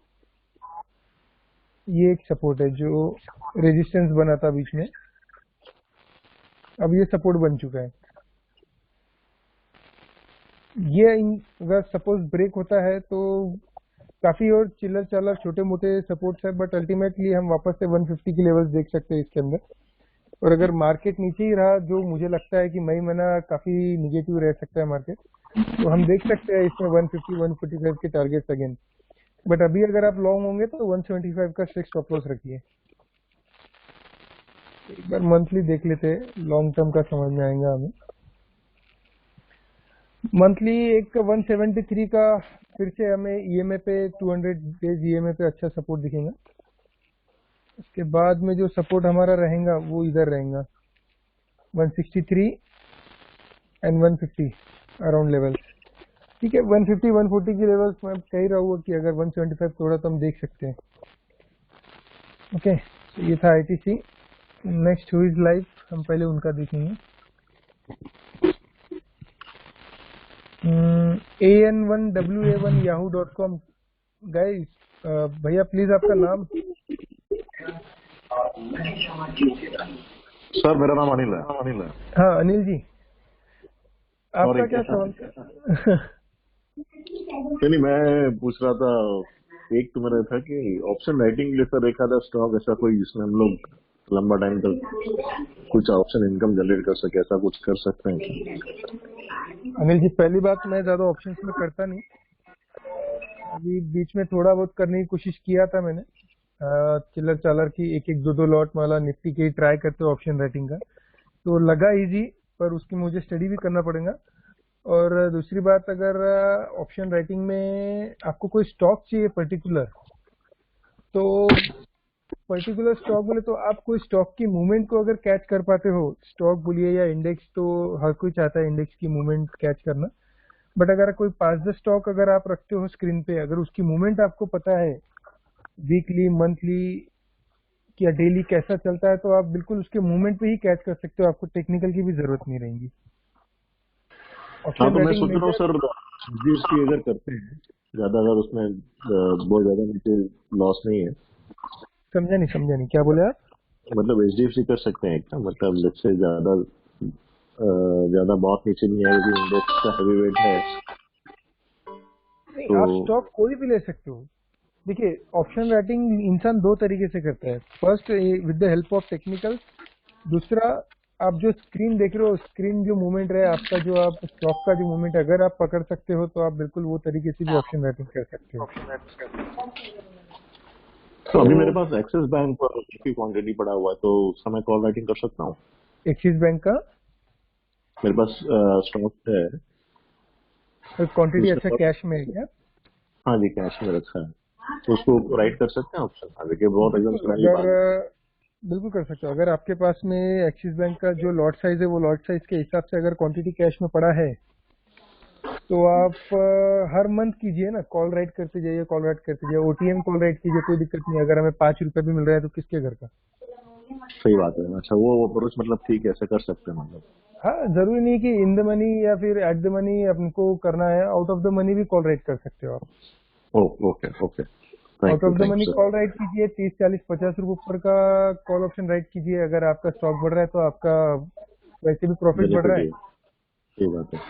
ये एक सपोर्ट है जो रेजिस्टेंस बना था बीच में, अब ये सपोर्ट बन चुका है। ये अगर सपोज ब्रेक होता है तो काफी और चिल्लर चालर छोटे मोटे सपोर्ट्स है, बट अल्टीमेटली हम वापस से 150 की लेवल्स देख सकते हैं इसके अंदर। और अगर मार्केट नीचे ही रहा, जो मुझे लगता है कि मई महीना काफी निगेटिव रह सकता है मार्केट, तो हम देख सकते हैं इसमें 150 145 के टारगेट्स अगेन। बट अभी अगर आप लॉन्ग होंगे तो 175 का स्ट्रिक्ट स्टॉप लॉस रखिए। एक बार मंथली देख लेते हैं, लॉन्ग टर्म का समझ में आएगा हमें। मंथली एक 173 का फिर से हमें ईएमए पे 200 डेज ईएमए पे अच्छा सपोर्ट दिखेगा। उसके बाद में जो सपोर्ट हमारा रहेगा वो इधर रहेगा 163 एंड 150 अराउंड लेवल। ठीक है, 150 140 की लेवल्स मैं कह ही रहा हूँ कि अगर 175 थोड़ा तो हम देख सकते हैं। ओके, तो ये था आईटीसी। नेक्स्ट हुई लाइफ, हम पहले उनका देखेंगे। an1wa1 yahoo.com। गाइस, भैया प्लीज आपका नाम। सर मेरा नाम अनिल है। हाँ अनिल जी, आपका Sorry, क्या सवाल? नहीं मैं पूछ रहा था, एक तो मेरा था कि ऑप्शन राइटिंग के लिए सर एक आधा स्टॉक ऐसा कोई जिसमें हम लोग लंबा टाइम तक कुछ ऑप्शन इनकम जनरेट कर सके, ऐसा कुछ कर सकते हैं? अनिल जी, पहली बात, मैं ज्यादा ऑप्शंस में करता नहीं। अभी बीच में थोड़ा बहुत करने की कोशिश किया था मैंने, चिल्लर चालर की एक एक दो दो लॉट वाला निफ्टी के ट्राई करते ऑप्शन राइटिंग का, तो लगा इजी, पर उसकी मुझे स्टडी भी करना पड़ेगा। और दूसरी बात, अगर ऑप्शन राइटिंग में आपको कोई स्टॉक चाहिए पर्टिकुलर, तो पर्टिकुलर स्टॉक बोले तो आप कोई स्टॉक की मूवमेंट को अगर कैच कर पाते हो, स्टॉक बोलिए या इंडेक्स, तो हर कोई चाहता है इंडेक्स की मूवमेंट कैच करना। बट अगर कोई 5-10 स्टॉक अगर आप रखते हो स्क्रीन पे, अगर उसकी मूवमेंट आपको पता है, वीकली, मंथली या डेली कैसा चलता है, तो आप बिल्कुल उसके मूवमेंट पे ही कैच कर सकते हो, आपको टेक्निकल की भी जरूरत नहीं रहेगी। हाँ, ऑप्शन तो मैं राइटिंग सोच रहा हूँ मेजर। सर, जीएसटी अगर करते हैं ज्यादा, अगर उसमें बहुत ज्यादा नीचे लॉस नहीं है, समझा नहीं क्या बोले आप? मतलब एचडीएफसी कर सकते हैं क्या? मतलब लेट्स से ज्यादा बहुत नीचे नहीं है, क्योंकि इंडेक्स का हैवी वेट है। नहीं, तो आप स्टॉक कोई भी ले सकते हो। देखिए, ऑप्शन राइटिंग इंसान दो तरीके से करता है। First, with the help of technical. दूसरा, आप जो स्क्रीन देख रहे हो, स्क्रीन जो मूवमेंट रहे आपका, जो आप स्टॉक का जो मूवमेंट अगर आप पकड़ सकते हो, तो आप बिल्कुल वो तरीके से भी ऑप्शन राइटिंग कर सकते हो। तो अभी मेरे तो पास एक्सिस बैंक पर काफी क्वांटिटी पड़ा हुआ है, तो उसका मैं कॉल राइटिंग कर सकता हूँ? एक्सिस बैंक का मेरे पास स्टॉक है, क्वांटिटी उसमें अच्छा कैश में है क्या? हाँ जी, कैश में रखा है, तो उसको राइट कर सकते हैं ऑप्शन? हाँ, देखिए बहुत एकदम बिल्कुल, सुनाई अगर बात है। बिल्कुल कर सकते हो। अगर आपके पास में एक्सिस बैंक का जो लॉट साइज है, वो लॉट साइज के हिसाब से अगर क्वांटिटी कैश में पड़ा है, तो आप हर मंथ कीजिए ना, कॉल राइट करते जाइए, कॉल राइट करते जाइए, ओटीएम कॉल राइट कीजिए, कोई दिक्कत नहीं है। अगर हमें 5 रुपए भी मिल रहा है तो किसके घर का। सही बात है। अच्छा, वो अप्रोच मतलब ठीक है, ऐसे कर सकते हैं मतलब? हाँ, जरूरी नहीं कि इन द मनी या फिर एट द मनी अपनको करना है, आउट ऑफ द मनी भी कॉल राइट कर सकते हो आप। Okay okay, out thank of the you money sir. Call right कीजिए, 30, 40, 50 रुपए ऊपर का कॉल ऑप्शन राइट कीजिए। अगर आपका स्टॉक बढ़ रहा है, तो आपका वैसे भी प्रॉफिट बढ़ रहा बेनिफिट है, है, सही बात है।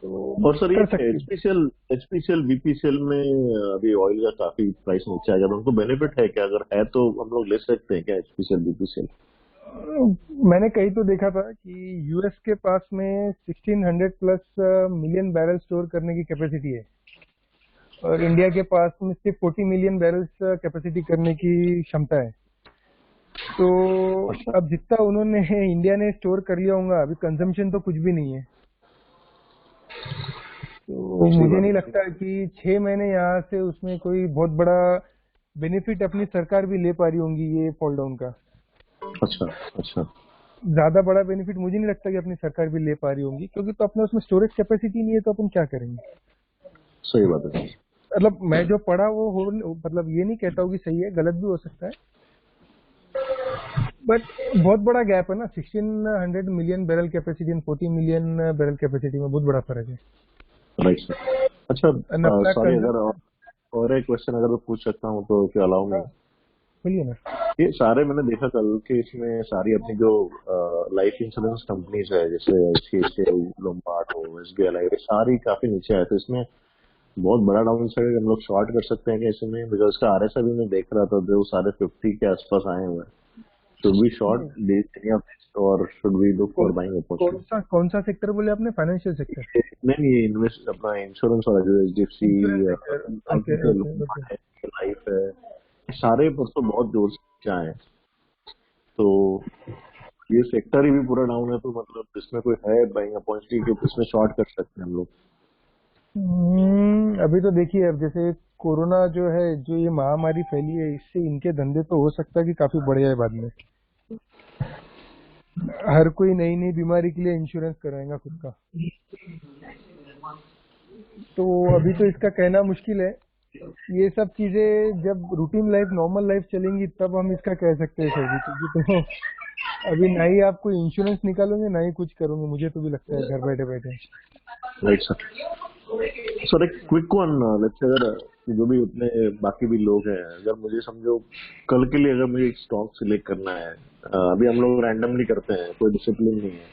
तो और सर, ये कर सकते हो। एचपीसीएल बीपीसीएल में अभी ऑयल का काफी प्राइस नीचे आ गया, तो उनको बेनिफिट है क्या? अगर है तो हम लोग ले सकते हैं क्या एचपीसीएल बीपीसीएल? मैंने कहीं तो देखा था कि यूएस के पास में 1600 प्लस मिलियन बैरल स्टोर करने की कैपेसिटी है, और इंडिया के पास में सिर्फ 40 मिलियन बैरल्स कैपेसिटी करने की क्षमता है। तो अच्छा, अब जितना उन्होंने इंडिया ने स्टोर कर लिया होगा, अभी कंजम्पशन तो कुछ भी नहीं है। तो सही मुझे बात नहीं है। लगता कि 6 महीने यहाँ से उसमें कोई बहुत बड़ा बेनिफिट अपनी सरकार भी ले पा रही होंगी ये फॉल डाउन का। अच्छा अच्छा, ज्यादा बड़ा बेनिफिट मुझे नहीं लगता कि अपनी सरकार भी ले पा रही होंगी, क्योंकि तो अपने उसमें स्टोरेज कैपेसिटी नहीं है, तो अपन क्या करेंगे। सही बात है। मतलब मैं जो पढ़ा वो हो, मतलब ये नहीं कहता हूँ कि सही है, गलत भी हो सकता है, बट बहुत बड़ा गैप है ना। 1600 मिलियन बैरल कैपेसिटी और 40 मिलियन बैरल कैपेसिटी में बहुत बड़ा फर्क है। Right sir. अच्छा, और अपना सॉरी, अगर कंजम्पशन। और एक क्वेश्चन अगर मैं पूछ सकता हूँ तो क्या अलाउ हाँ, में? बोलिए ना। ये सारे मैंने देखा कल कि इसमें सारी अपनी जो लाइफ इंश्योरेंस कंपनीज है, जैसे एचडीएफसी, लोम्बार्ड हो, एसबीआई लाइफ, ये सारी काफी नीचे आए, तो इसमें बहुत बड़ा डाउन साइड हम लोग शॉर्ट कर सकते हैं क्या इसमें? बिकॉज इसका आरएसआई भी मैं देख रहा था, जो सारे 50 के आसपास आए हुए हैं। शुड वी शॉर्ट नहीं, एनी ऑफ दिस, और should we look for buying opportunity? कौन सा सेक्टर बोले आपने? Financial sector? नहीं, ये इन्वेस्ट अपना इंश्योरेंस वाला, जो HDFC, insurance sector? Okay okay okay. Lombard है, लाइफ है, ये सारे परसों बहुत जोर से आए हैं। तो ये सेक्टर ही भी पूरा डाउन है, तो मतलब इसमें कोई है बाइंग अपॉर्चुनिटी कि इसमें शॉर्ट कर सकते हैं हम लोग? अभी तो देखिए, अब जैसे कोरोना जो है, जो ये महामारी फैली है, इससे इनके धंधे तो हो सकता है कि काफी बढ़ जाए बाद में। हर कोई नई नई बीमारी के लिए इंश्योरेंस कराएगा खुद का, तो अभी तो इसका कहना मुश्किल है। ये सब चीजें जब रूटीन लाइफ, नॉर्मल लाइफ चलेंगी, तब हम इसका कह सकते हैं सर जी, क्योंकि तो अभी ना ही आप कोई इंश्योरेंस निकालोगे, ना ही कुछ करोगे, मुझे तो भी लगता है घर बैठे बैठे। Right sir. सर, एक क्विक वन, लेट्स अगर जो भी उतने बाकी भी लोग हैं, अगर मुझे समझो कल के लिए अगर मुझे एक स्टॉक सिलेक्ट करना है, अभी हम लोग रैंडमली करते हैं, कोई डिसिप्लिन नहीं है,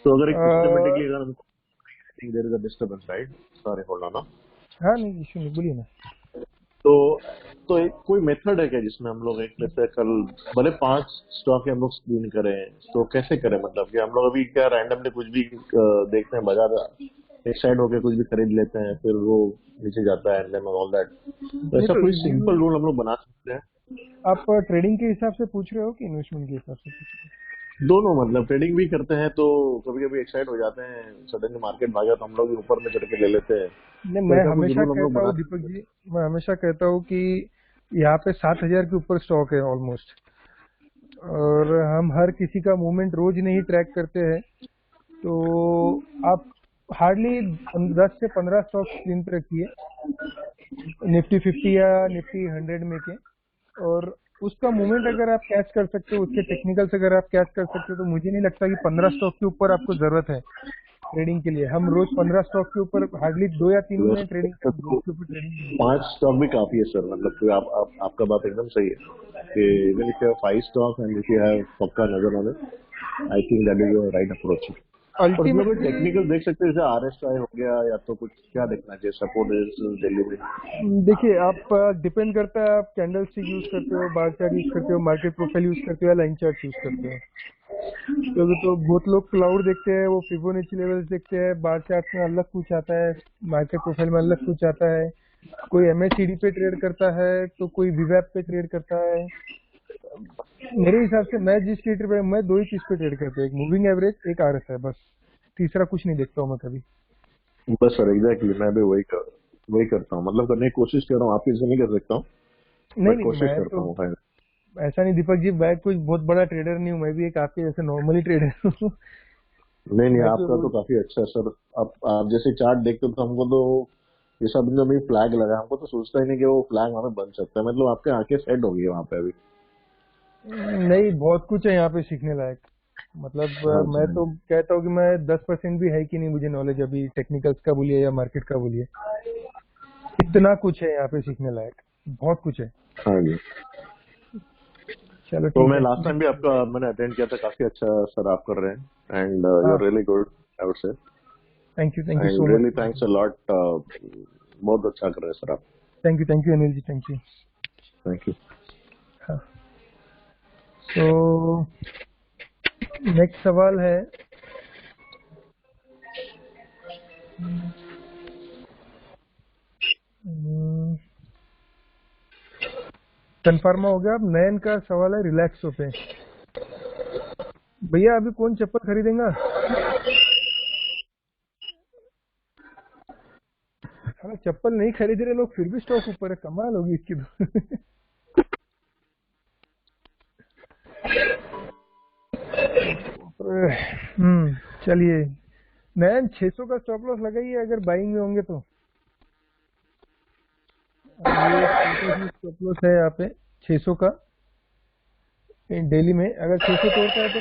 तो अगर एक सिस्टमेटिकली अगर हमको, I think there is a disturbance, right? Sorry, hold on. हाँ, नहीं इशू नहीं, बोलिए ना। तो तो एक कोई मेथड है क्या जिसमें हम लोग एक जैसे कल भले 5 स्टॉक हम लोग स्क्रीन करें तो कैसे करें, मतलब कि हम लोग अभी क्या रैंडमली कुछ भी देखते हैं बाजार एक साइड होके कुछ भी खरीद लेते हैं, फिर वो नीचे जाता है एंड देन ऑल दैट, तो नहीं ऐसा तो कोई ये सिंपल रूल हम लोग बना सकते हैं? आप ट्रेडिंग के हिसाब से पूछ रहे हो कि इन्वेस्टमेंट के हिसाब से पूछ रहे दोनों, मतलब ट्रेडिंग भी करते हैं तो कभी कभी एक्साइट हो जाते हैं, सडनली मार्केट भागा तो हम लोग भी ऊपर में चढ़ के ले लेते हैं, हो? नहीं, तो मैं ऐसा कुछ हमेशा रूल हम लोग कहता बना हूँ सकते दीपक हैं? जी, मैं हमेशा कहता हूँ कि यहाँ पे 7,000 के ऊपर स्टॉक है ऑलमोस्ट, और हम हर किसी का मूवमेंट रोज नहीं ट्रैक करते हैं, तो आप हार्डली 10 से 15 स्टॉक स्क्रीन पे रखिए, निफ्टी 50 या निफ्टी 100 में के, और उसका मूवमेंट अगर आप कैच कर सकते हो, उसके टेक्निकल्स अगर आप कैच कर सकते हो, तो मुझे नहीं लगता कि 15 स्टॉक के ऊपर आपको जरूरत है ट्रेडिंग के लिए। हम रोज 15 स्टॉक के ऊपर हार्डली 2 या 3 में ट्रेडिंग तो करेंगे, उसके ऊपर ट्रेडिंग नहीं। 5 स्टॉक भी काफी है सर, मतलब कि आपका बात एकदम सही है कि even if you have 5 stock and if you have पक्का नजर on it, I think that is your right approach. और उसमें कोई अल्टीमेटली टेक्निकल देख सकते हैं जैसे RSI हो गया, या तो कुछ क्या देखना चाहिए, सपोर्ट रेजिस्टेंस दिल्ली में? देखिए, आप डिपेंड करता है आप कैंडल स्टिक यूज करते हो, बार चार्ट यूज करते हो, मार्केट प्रोफाइल यूज करते हो, या लाइन चार्ट यूज करते हो। क्योंकि तो बहुत लोग क्लाउड देखते हैं, वो फिबोनाची लेवल्स देखते हैं, बार चार्ट में अलग कुछ आता है, मार्केट प्रोफाइल में अलग कुछ आता है, कोई MACD पे ट्रेड करता है तो कोई VWAP पे ट्रेड करता है। मेरे हिसाब से मैं जिस ट्रेड पे, मैं 2 ही चीज पे ट्रेड करता हूँ, एक मूविंग एवरेज, एक RSI, बस। तीसरा कुछ नहीं देखता हूँ मैं कभी। बस सर एग्जैक्टली मैं भी वही करता हूँ, मतलब करने की कोशिश कर रहा हूँ, आपकी नहीं कर सकता हूँ नहीं बट नहीं, कोशिश मैं करता तो हूँ। ऐसा नहीं दीपक जी, मैं कुछ बहुत बड़ा ट्रेडर नहीं हूँ, मैं भी एक आपके जैसे नॉर्मली ट्रेडर हूँ। नहीं मैं तो आपका तो रोज काफी अच्छा है सर। आप जैसे चार्ट देखते हो तो हमको तो ये सब जो अभी फ्लैग लगा, हमको तो सोचता ही नहीं कि वो फ्लैग वहाँ पे बन सकता है, मतलब आपके आंखें सेट हो गई है वहाँ पे अभी। नहीं, बहुत कुछ है यहाँ पे सीखने लायक। मतलब हाँ मैं जी। तो कहता हूँ कि मैं 10% भी है कि नहीं मुझे नॉलेज अभी, टेक्निकल्स का बोलिए या मार्केट का बोलिए, इतना कुछ है यहाँ पे सीखने लायक, बहुत कुछ है। हाँ जी। चलो तो ठीक मैं है, लास्ट टाइम भी नेक्स्ट। आपका मैंने अटेंड किया था, काफी अच्छा सर आप कर रहे हैं एंड यू हाँ, are really good I would say, thank you and so really much. Thanks a lot, बहुत अच्छा कर रहे हैं सर आप। Thank you Anil ji, thank you. Thank you. हाँ, तो नेक्स्ट सवाल है, कन्फर्मा हो गया। अब नयन का सवाल है रिलैक्सो पे। भैया अभी कौन चप्पल खरीदेगा? साला चप्पल नहीं खरीद रहे लोग, फिर भी स्टॉक ऊपर है, कमाल होगी इसकी तो। चलिए, नयन 600 का स्टॉप लॉस लगाइए अगर बाइंग में होंगे तो। ये स्टॉप लॉस है यहाँ पे 600 का, डेली में अगर 600 तोड़ता है तो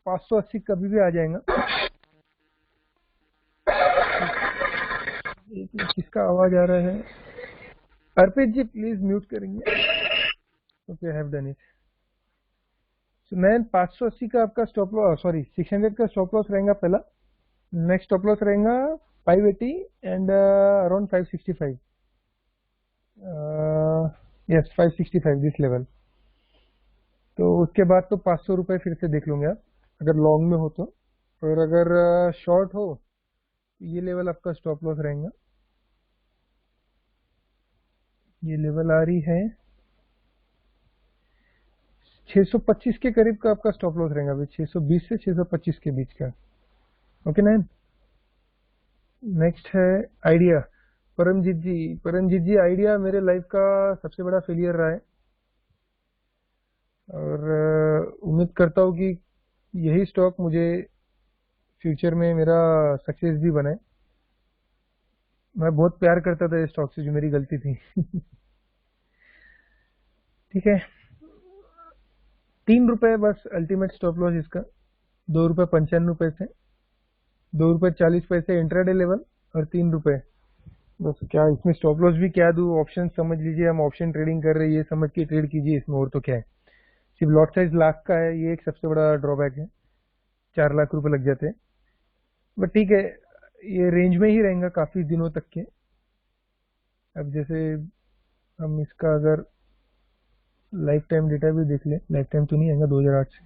580 कभी भी आ जाएगा। किसका आवाज आ रहा है? अर्पित जी प्लीज म्यूट करेंगे। Okay, have done it. So Nayan 580 का आपका स्टॉप लॉस, सॉरी 600 का स्टॉप लॉस रहेगा पहला। नेक्स्ट स्टॉप लॉस रहेगा 580 and around 565। Yes 565 this level. तो उसके बाद तो 500 रुपये फिर से देख लूंगे आप, अगर लॉन्ग में हो तो। और अगर शॉर्ट हो, ये लेवल आपका स्टॉप लॉस रहेगा। ये लेवल आ रही है 625 के करीब का आपका स्टॉप लॉस रहेगा अभी, 620 से 625 के बीच का। ओके नैन। नेक्स्ट है आइडिया, परमजीत जी। परमजीत जी, आइडिया मेरे लाइफ का सबसे बड़ा फेलियर रहा है, और उम्मीद करता हूँ कि यही स्टॉक मुझे फ्यूचर में मेरा सक्सेस भी बनाए। मैं बहुत प्यार करता था इस स्टॉक से, जो मेरी गलती थी। ठीक है, 3 रुपए बस अल्टीमेट स्टॉप लॉस इसका, 2 रुपए 95 पैसे, 2 रुपए 40 पैसे इंट्राडे लेवल, और 3 रुपए बस। क्या इसमें स्टॉप लॉस भी क्या दूं? ऑप्शन समझ लीजिए, हम ऑप्शन ट्रेडिंग कर रहे हैं, ये समझ के ट्रेड कीजिए इसमें, और तो क्या है। सिर्फ लॉट साइज लाख का है, ये एक सबसे बड़ा ड्रॉबैक है, 4 लाख रुपए लग जाते हैं। बट ठीक है, ये रेंज में ही रहेगा काफी दिनों तक के। अब जैसे हम इसका अगर लाइफ टाइम डेटा भी देख लें, लाइफ टाइम तो नहीं आएगा 2008 से,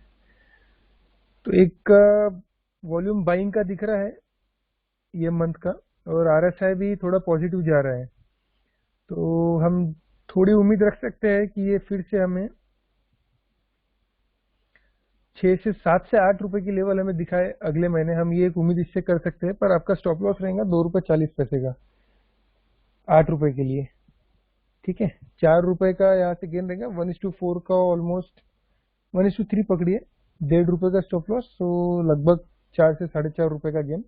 तो एक वॉल्यूम बाइंग का दिख रहा है ये मंथ का, और आरएसआई भी थोड़ा पॉजिटिव जा रहा है। तो हम थोड़ी उम्मीद रख सकते हैं कि ये फिर से हमें 6 से 7 से 8 रुपए की लेवल हमें दिखाए अगले महीने, हम ये एक उम्मीद इससे कर सकते हैं। पर आपका स्टॉप लॉस रहेगा 2 रुपये 40 पैसे का 8 रुपए के लिए, ठीक है। 4 रुपए का यहाँ से गेन रहेगा, 1:4 का ऑलमोस्ट 1:3 पकड़िए, 1.5 रुपए का स्टॉप लॉस, तो लगभग 4 से 4.5 रुपए का गेन।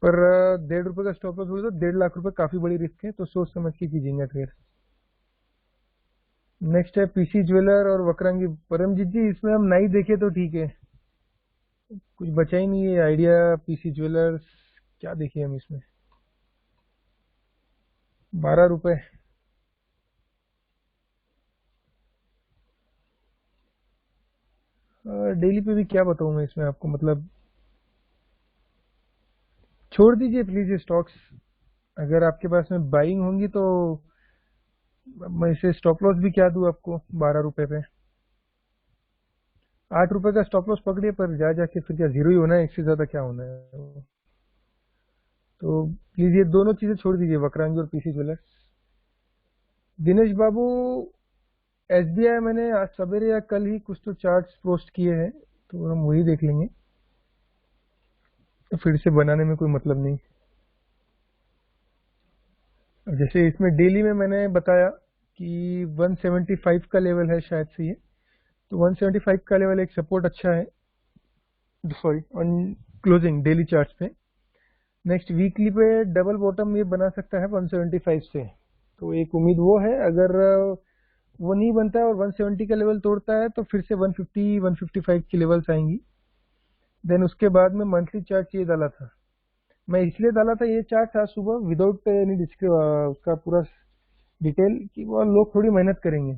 पर 1.5 रुपए का स्टॉप लॉस बोले तो 1.5 लाख रुपए काफी बड़ी रिस्क है, तो सोच समझ के कीजिएगा ट्रेड। नेक्स्ट है पीसी ज्वेलर और वक्रांगी। परमजीत जी इसमें हम नहीं देखे तो ठीक है, कुछ बचा ही नहीं है। आइडिया, पीसी ज्वेलर्स, क्या देखे हम इसमें, 12 रुपए। डेली पे भी क्या बताऊं मैं इसमें आपको, मतलब छोड़ दीजिए प्लीज ये स्टॉक्स। अगर आपके पास में बाइंग होंगी तो मैं इसे स्टॉप लॉस भी क्या दूं आपको 12 रुपए पे। 8 रुपए का स्टॉप लॉस पकड़िए, पर जा जाके फिर क्या जीरो ही होना है, इससे ज्यादा क्या होना है। तो प्लीज ये दोनों चीजें छोड़ दीजिए, वक्रांगी और पीसी ज्वेलर्स। दिनेश बाबू, एसबीआई मैंने आज सवेरे या कल ही कुछ तो चार्ट्स पोस्ट किए हैं, तो हम वही देख लेंगे, तो फिर से बनाने में कोई मतलब नहीं। अब जैसे इसमें डेली में मैंने बताया कि 175 का लेवल है शायद से ये, तो 175 का लेवल एक सपोर्ट अच्छा है, sorry on closing daily charts पे। नेक्स्ट वीकली पे डबल बॉटम ये बना सकता है 175 से, तो एक उम्मीद वो है। अगर वो नहीं बनता है और 170 का लेवल तोड़ता है तो फिर से 150 155 की लेवल्स आएंगी। देन उसके बाद में मंथली चार्ट ये डाला था, मैं इसलिए डाला था ये चार्ट आज सुबह विदाउट एनी उसका पूरा डिटेल, कि वो लोग थोड़ी मेहनत करेंगे,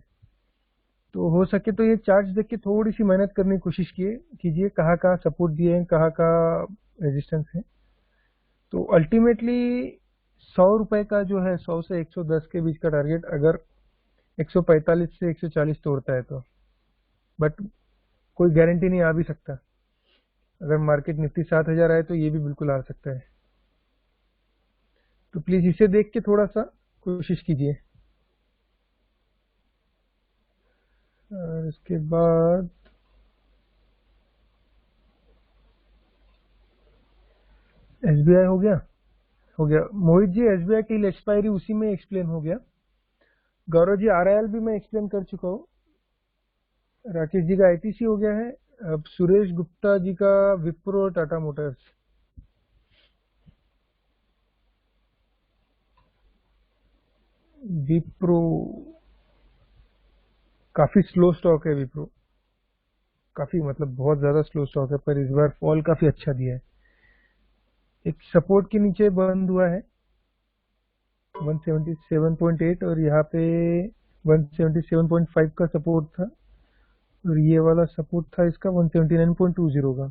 तो हो सके तो ये चार्ट देख के थोड़ी सी मेहनत करने की कोशिश कीजिए, कहाँ कहाँ सपोर्ट दिए हैं, कहाँ कहाँ रेजिस्टेंस है। तो अल्टीमेटली 100 रुपए का जो है 100 से 110 के बीच का टारगेट, अगर 145 से 140 तोड़ता है तो, बट कोई गारंटी नहीं, आ भी सकता। अगर मार्केट निफ्टी 7000 आए तो ये भी बिल्कुल आ सकता है, तो प्लीज इसे देख के थोड़ा सा कोशिश कीजिए। और इसके बाद एसबीआई हो गया, Mohit ji SBI till expiry उसी में एक्सप्लेन हो गया। गौरव जी आरआईएल भी मैं एक्सप्लेन कर चुका हूँ। राकेश जी का आईटीसी हो गया है। अब सुरेश गुप्ता जी का विप्रो टाटा मोटर्स। विप्रो काफी स्लो स्टॉक है, विप्रो काफी मतलब बहुत ज्यादा स्लो स्टॉक है, पर इस बार फॉल काफी अच्छा दिया है। एक सपोर्ट के नीचे बंद हुआ है 177.8, और यहाँ पे 177.5 का सपोर्ट था, और ये वाला सपोर्ट था इसका 179.20 का।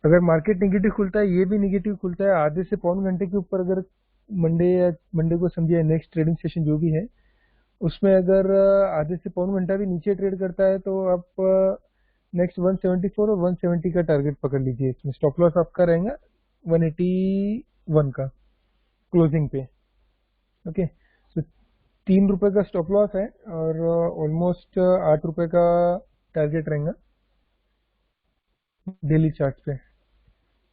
अगर मार्केट निगेटिव खुलता है, ये भी निगेटिव खुलता है, आधे से पौन घंटे के ऊपर, अगर मंडे को समझिए नेक्स्ट ट्रेडिंग सेशन जो भी है उसमें अगर आधे से पौन घंटा भी नीचे ट्रेड करता है, तो आप नेक्स्ट 174 और 170 का टारगेट पकड़ लीजिए। इसमें स्टॉप लॉस आपका रहेगा 181 का क्लोजिंग पे। ओके, तो 3 रुपए का स्टॉप लॉस है और ऑलमोस्ट 8 रुपए का टारगेट रहेगा डेली चार्ट पे।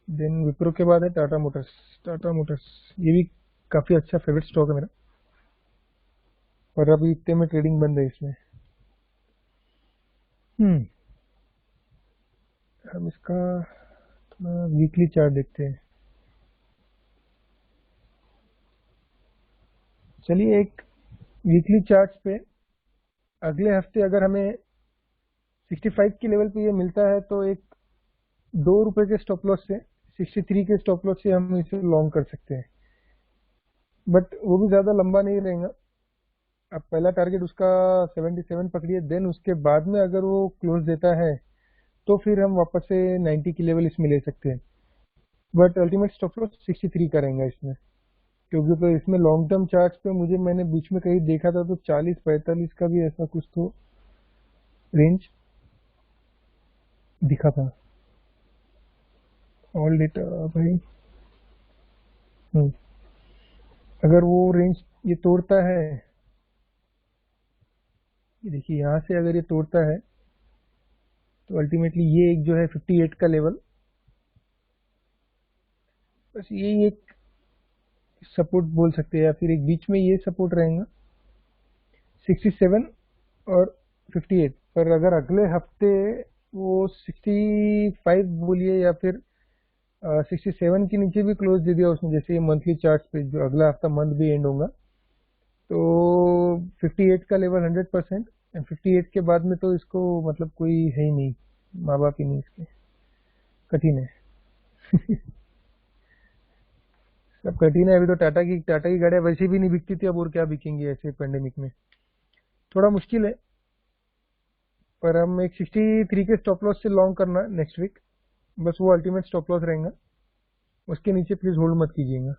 देन विप्रो के बाद है टाटा मोटर्स। टाटा मोटर्स ये भी काफी अच्छा फेवरेट स्टॉक है मेरा, और अभी इतने में ट्रेडिंग बंद है इसमें। हम इसका थोड़ा वीकली चार्ट देखते हैं। चलिए एक वीकली चार्ट्स पे अगले हफ्ते अगर हमें 65 की लेवल पे ये मिलता है तो एक 2 रुपए के स्टॉप लॉस से 63 के स्टॉप लॉस से हम इसे लॉन्ग कर सकते हैं, बट वो भी ज्यादा लंबा नहीं रहेगा। अब पहला टारगेट उसका 77 पकड़िए, देन उसके बाद में अगर वो क्लोज देता है तो फिर हम वापस से 90 की लेवल इसमें ले सकते हैं, बट अल्टीमेट स्टॉप लॉस 63 का रहेगा इसमें। क्योंकि तो इसमें लॉन्ग टर्म चार्ट्स पे मैंने बीच में कहीं देखा था तो 40-45 का भी ऐसा कुछ तो रेंज दिखा था। ऑल डेटा भाई, अगर वो रेंज ये तोड़ता है, ये देखिए यहाँ से अगर ये तोड़ता है तो अल्टीमेटली ये एक जो है 58 का लेवल, बस ये एक सपोर्ट बोल सकते हैं, या फिर एक बीच में ये सपोर्ट रहेगा 67 और 58। पर अगर अगले हफ्ते वो 65 बोलिए या फिर 67 के नीचे भी क्लोज दे दिया उसने, जैसे ये मंथली चार्ट्स पे जो अगला हफ्ता मंथ भी एंड होगा, तो 58 का लेवल 100%, एंड 58 के बाद में तो इसको मतलब कोई है ही नहीं, माँ बाप ही नहीं इसके, कठिन है। सब कठिन है। अभी तो टाटा की गाड़ियां वैसे भी नहीं बिकती थी, अब और क्या बिकेंगी ऐसे पेंडेमिक में, थोड़ा मुश्किल है। पर हम एक 63 के स्टॉप लॉस से लॉन्ग करना नेक्स्ट वीक, बस वो अल्टीमेट स्टॉप लॉस रहेगा, उसके नीचे प्लीज होल्ड मत कीजिएगा।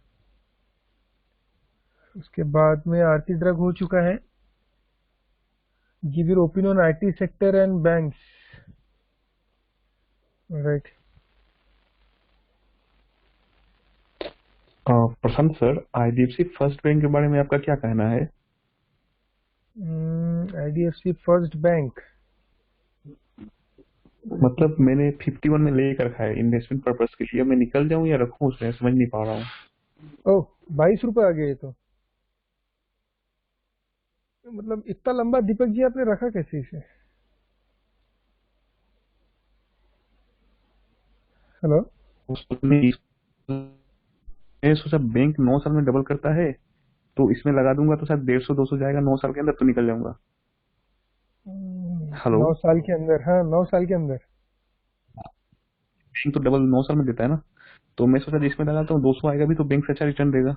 उसके बाद में आरती ड्रग हो चुका है। Give your opinion on IT sector and banks, right. Prashant sir, IDFC first bank के बारे में आपका क्या कहना है? आईडीएफसी फर्स्ट बैंक, मतलब मैंने 51 में लेकर रखा है इन्वेस्टमेंट पर्पस के लिए, मैं निकल जाऊं या रखूं उसमें, समझ नहीं पा रहा हूँ। ओह 22 रुपए आ गए तो मतलब इतना लंबा दीपक जी आपने रखा कैसे इसे? हेलो, मैं सोचा बैंक 9 साल में डबल करता है, तो इसमें लगा दूंगा तो शायद 150-200 जाएगा 9 साल के अंदर, तो निकल जाऊंगा। हेलो, 9 साल के अंदर? हाँ 9 साल के अंदर बैंक तो डबल 9 साल में देता है ना, तो मैं सोचा जिसमें लगाता हूँ 200 आएगा भी तो बैंक से अच्छा रिटर्न देगा।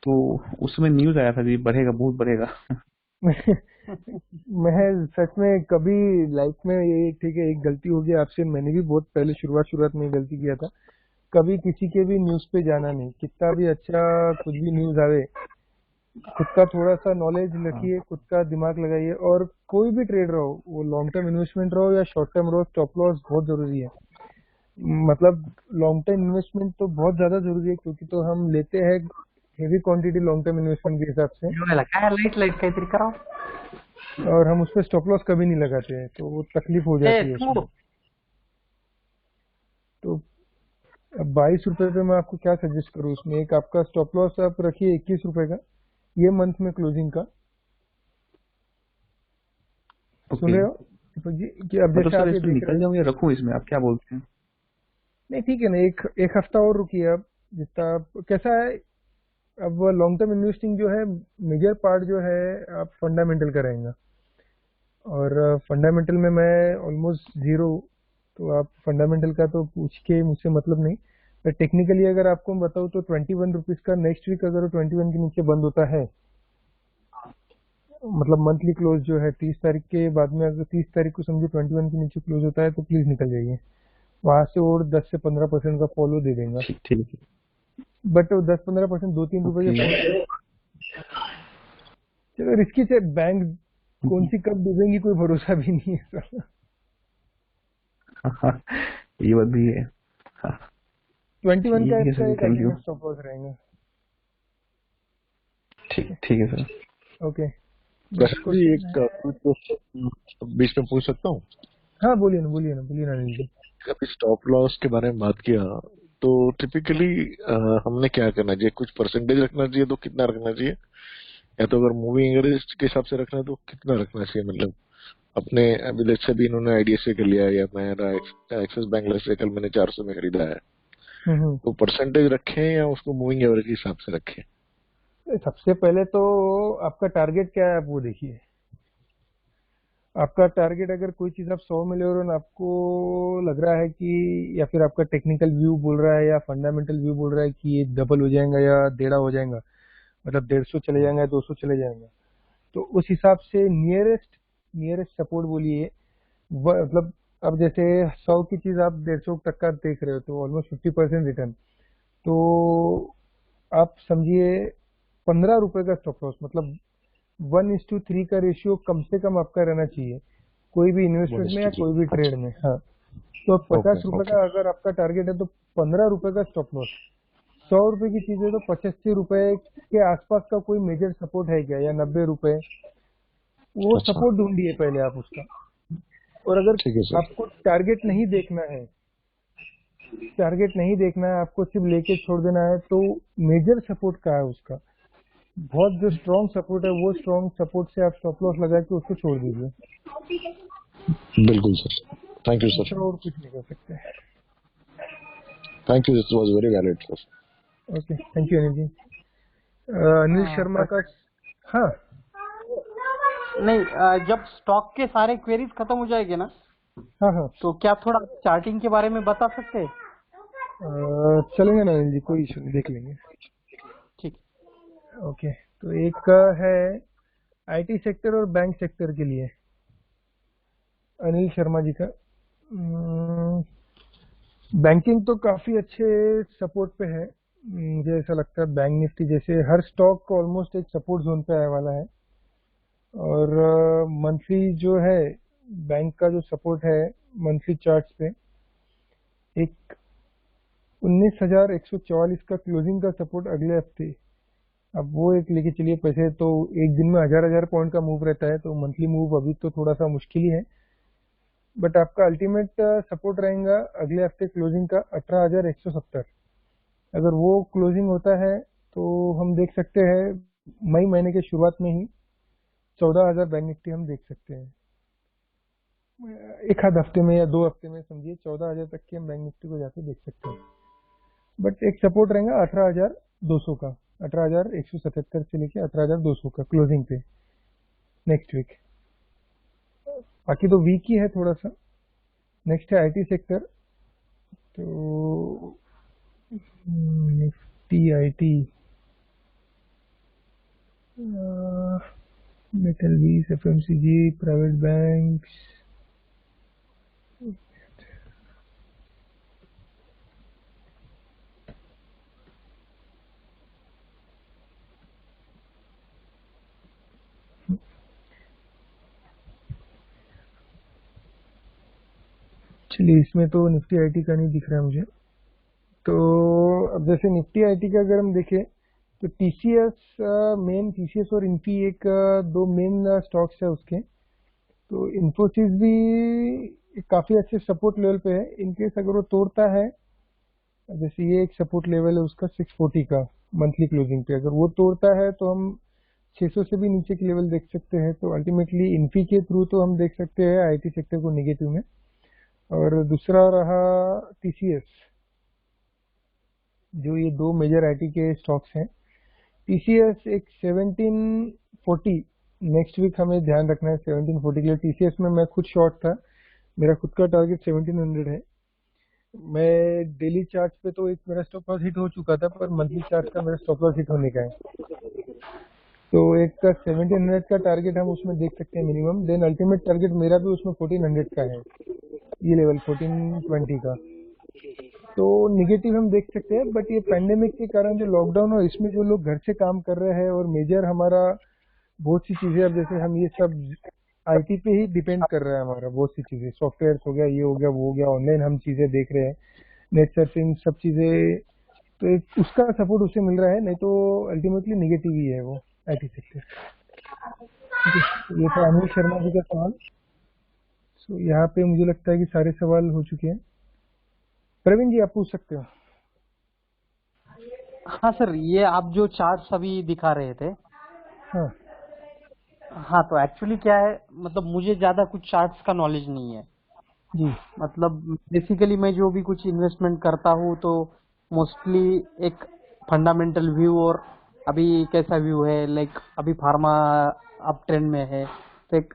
तो उसमें न्यूज आया था जी बढ़ेगा, बहुत बढ़ेगा। मैं सच में कभी लाइफ में ये ठीक है, एक गलती हो गई आपसे, मैंने भी बहुत पहले शुरुआत में गलती किया था, कभी किसी के भी न्यूज पे जाना नहीं, कितना भी अच्छा कुछ भी न्यूज आवे, खुद का थोड़ा सा नॉलेज रखिए, खुद का दिमाग लगाइए, और कोई भी ट्रेड रहो, वो लॉन्ग टर्म इन्वेस्टमेंट रहो या शॉर्ट टर्म रहो, स्टॉप लॉस बहुत जरूरी है। मतलब लॉन्ग टर्म इन्वेस्टमेंट तो बहुत ज्यादा जरूरी है, क्योंकि तो हम लेते हैं heavy quantity long term investment के हिसाब से, लाइट काहीतरी करावं। और हम उस पर स्टॉप लॉस कभी नहीं लगाते हैं, तो वो तकलीफ हो जाती है उसमें। तो अब 22 रुपए पे मैं आपको क्या सजेस्ट करूँ, उसमें एक आपका स्टॉप लॉस आप रखिए 21 रुपए का, ये मंथ में क्लोजिंग का। सुन रहे हो दीपक जी कि अब मतलब जैसे आप सर ये इसमें देख निकल रहे जाऊं या रखूं इसमें, आप क्या बोलते हैं? नहीं ठीक है ना, एक हफ्ता और रुकिए अब, जितना कैसा है, अब लॉन्ग टर्म इन्वेस्टिंग जो है मेजर पार्ट जो है आप फंडामेंटल का रहेगा, और फंडामेंटल में मैं ऑलमोस्ट जीरो, तो आप फंडामेंटल का तो पूछ के मुझसे मतलब नहीं, पर टेक्निकली अगर आपको मैं बताऊँ तो 21 रुपीज का नेक्स्ट वीक अगर 21 के नीचे बंद होता है, मतलब मंथली क्लोज जो है 30 तारीख के बाद में, अगर 30 तारीख को समझो 21 के नीचे क्लोज होता है तो प्लीज निकल जाइए वहां से, और 10 से 15% का फॉलो दे देगा। ठीक है, बट 10-15% 2-3 रुपए के चलो रिस्की से, बैंक कौन सी कब डूबेंगी कोई भरोसा भी नहीं है। ये बात भी है। 21 का ठीक है इसका सर, एक thank you. Ultimate stop loss रहेगा। ठीक है सर। ओके, प्रशांत जी एक बीच में पूछ सकता हूँ? हाँ बोलिए ना अनिल जी। अभी स्टॉप लॉस के बारे में बात किया, तो टिपिकली हमने क्या करना चाहिए? कुछ परसेंटेज रखना चाहिए तो कितना रखना चाहिए, या तो अगर मूविंग एवरेज के हिसाब से रखना है तो कितना रखना चाहिए? मतलब अपने अभी लेट्स से भी इन्होंने आईडीएफसी का लिया, या मेरा एक्सिस बैंक से कल मैंने 400 में खरीदा है, तो परसेंटेज रखें या उसको मूविंग एवरेज के हिसाब से रखें? सबसे पहले तो आपका टारगेट क्या है आप वो देखिए। आपका टारगेट अगर कोई चीज आप 100 में ले रहे हो और आपको लग रहा है कि, या फिर आपका टेक्निकल व्यू बोल रहा है या फंडामेंटल व्यू बोल रहा है कि ये डबल हो जाएगा या डेढ़ा हो जाएगा, मतलब 150 चले जाएंगे 200 चले जाएंगे, तो उस हिसाब से नियरेस्ट सपोर्ट बोलिए, मतलब अब जैसे 100 की चीज आप 150 तक का देख रहे हो तो ऑलमोस्ट 50% रिटर्न, तो आप समझिए 15 रुपए का स्टॉप लॉस, मतलब 1:3 का रेशियो कम से कम आपका रहना चाहिए कोई भी इन्वेस्टमेंट में या कोई भी ट्रेड में। हाँ, तो 50 रुपए का अगर आपका टारगेट है तो 15 रुपए का स्टॉप लॉस। 100 रुपए की चीज है तो 85 रुपए के आसपास का कोई मेजर सपोर्ट है क्या, या 90 रुपए, वो सपोर्ट ढूंढिए पहले आप उसका। और अगर आपको टारगेट नहीं देखना है, आपको सिर्फ लेके छोड़ देना है, तो मेजर सपोर्ट का है उसका, बहुत जो स्ट्रॉन्ग सपोर्ट है वो स्ट्रॉन्ग सपोर्ट से आप स्टॉप लॉस लगा के उसको छोड़ दीजिए। बिल्कुल सर, थैंक यू सर। और कुछ नहीं कर सकते। Thank you, this was very valid sir. Okay, thank you Anil ji. Anil Sharma का, हाँ नहीं, जब स्टॉक के सारे क्वेरीज खत्म हो जाएंगे ना, हाँ, तो क्या थोड़ा चार्टिंग के बारे में बता सकते हैं? चलेंगे ना अनिल जी, कोई इशू नहीं, देख लेंगे। ठीक। ओके, तो एक है आईटी सेक्टर और बैंक सेक्टर के लिए अनिल शर्मा जी का। बैंकिंग तो काफी अच्छे सपोर्ट पे है, मुझे ऐसा लगता है बैंक निफ्टी जैसे हर स्टॉक ऑलमोस्ट एक सपोर्ट जोन पे आने वाला है। और मंथली जो है बैंक का जो सपोर्ट है मंथली चार्ट्स पे, एक 19,144 का क्लोजिंग का सपोर्ट अगले हफ्ते। अब वो एक लेके चलिए पैसे, तो एक दिन में 1000 पॉइंट का मूव रहता है, तो मंथली मूव अभी तो थोड़ा सा मुश्किल ही है, बट आपका अल्टीमेट सपोर्ट रहेगा अगले हफ्ते क्लोजिंग का 18,170। अगर वो क्लोजिंग होता है तो हम देख सकते हैं मई महीने के शुरुआत में ही 14,000 बैंक निफ्टी हम देख सकते हैं। एक आध हफ्ते में या 2 हफ्ते में समझिए 14,000 तक के हम बैंक निफ्टी को जाके देख सकते हैं। बट एक सपोर्ट रहेगा 18,200 का, 18,177 से लेके 18,200 का क्लोजिंग पे नेक्स्ट वीक। बाकी तो वीक ही है थोड़ा सा। नेक्स्ट है आईटी सेक्टर, तो निफ्टी आईटी, मेटल बीस, एफएमसीजी, प्राइवेट बैंक्स, चलिए इसमें तो निफ्टी आईटी का नहीं दिख रहा है मुझे। तो अब जैसे निफ्टी आईटी का अगर हम देखें तो टीसीएस मेन, टीसीएस और इन्फी एक दो मेन स्टॉक्स है उसके। तो इन्फोसिस भी काफी अच्छे सपोर्ट लेवल पे है, इनकेस अगर वो तोड़ता है, जैसे ये एक सपोर्ट लेवल है उसका 640 का मंथली क्लोजिंग पे, अगर वो तोड़ता है तो हम 600 से भी नीचे के लेवल देख सकते हैं। तो अल्टीमेटली इन्फी के थ्रू तो हम देख सकते हैं आईटी सेक्टर को निगेटिव में। और दूसरा रहा टीसीएस, जो ये दो मेजर आईटी के स्टॉक्स हैं। टीसीएस एक 1740 नेक्स्ट वीक हमें ध्यान रखना है। 1740 के लिए टीसीएस में मैं खुद शॉर्ट था, मेरा खुद का टारगेट 1700 है। मैं डेली चार्ट पे तो एक मेरा स्टॉप लॉस हिट हो चुका था, पर मंथली चार्ट का मेरा स्टॉप लॉस हिट होने का है। तो एक का 1700 का टारगेट हम उसमें देख सकते हैं मिनिमम। देन अल्टीमेट टारगेट मेरा भी उसमें 1400 का है, ये लेवल 1420 का। तो निगेटिव हम देख सकते हैं, बट ये पैंडेमिक के कारण जो लॉकडाउन और इसमें जो लोग घर से काम कर रहे हैं, और मेजर हमारा बहुत सी चीजें, अब जैसे हम ये सब आईटी पे ही डिपेंड कर रहा है हमारा, बहुत सी चीजें, सॉफ्टवेयर हो गया, ये हो गया, वो हो गया, ऑनलाइन हम चीजें देख रहे हैं, नेट सर्फिंग, सब चीजें, तो एक उसका सपोर्ट उसे मिल रहा है। नहीं तो अल्टीमेटली निगेटिव ही है वो आईटी सेक्टर। ये था अनिल शर्मा जी का सवाल। सो यहाँ पे मुझे लगता है कि सारे सवाल हो चुके हैं। प्रवीण जी आप पूछ सकते हो। हाँ सर, ये आप जो चार्ट्स अभी दिखा रहे थे, हाँ तो एक्चुअली क्या है, मतलब मुझे ज्यादा कुछ चार्ट्स का नॉलेज नहीं है जी। मतलब बेसिकली मैं जो भी कुछ इन्वेस्टमेंट करता हूँ तो मोस्टली एक फंडामेंटल व्यू, और अभी कैसा व्यू है, लाइक अभी फार्मा अप ट्रेंड में है, तो एक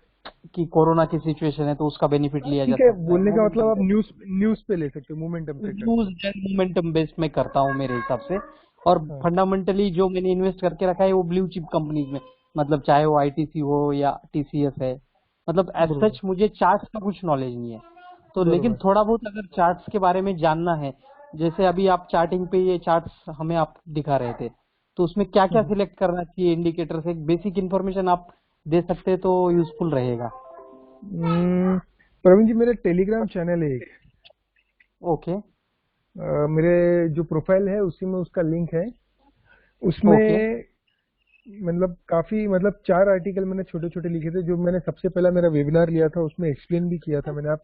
कि कोरोना की सिचुएशन है तो उसका बेनिफिट लिया जा सकता है। बोलने का मतलब आप न्यूज पे ले सकते हो, मोमेंटम पे। न्यूज एंड मोमेंटम बेस्ड में करता हूँ मेरे हिसाब से। और फंडामेंटली जो मैंने इन्वेस्ट करके रखा है वो ब्लू चिप कंपनीज में, मतलब चाहे वो आईटीसी हो या टीसीएस है, मतलब एज सच मुझे चार्ट्स का कुछ नॉलेज नहीं है। तो लेकिन थोड़ा बहुत अगर चार्ट्स के बारे में जानना है, जैसे अभी आप चार्टिंग पे ये चार्ट्स हमें आप दिखा रहे थे, तो उसमें क्या क्या सिलेक्ट करना चाहिए इंडिकेटर से? बेसिक इन्फॉर्मेशन आप दे सकते हैं तो यूजफुल रहेगा। प्रवीण जी, मेरा टेलीग्राम चैनल है एक। ओके मेरे जो प्रोफाइल है उसी में उसका लिंक है। ओके उसमें मतलब काफी मतलब 4 आर्टिकल मैंने छोटे छोटे लिखे थे। जो मैंने सबसे पहला मेरा वेबिनार लिया था उसमें एक्सप्लेन भी किया था मैंने। आप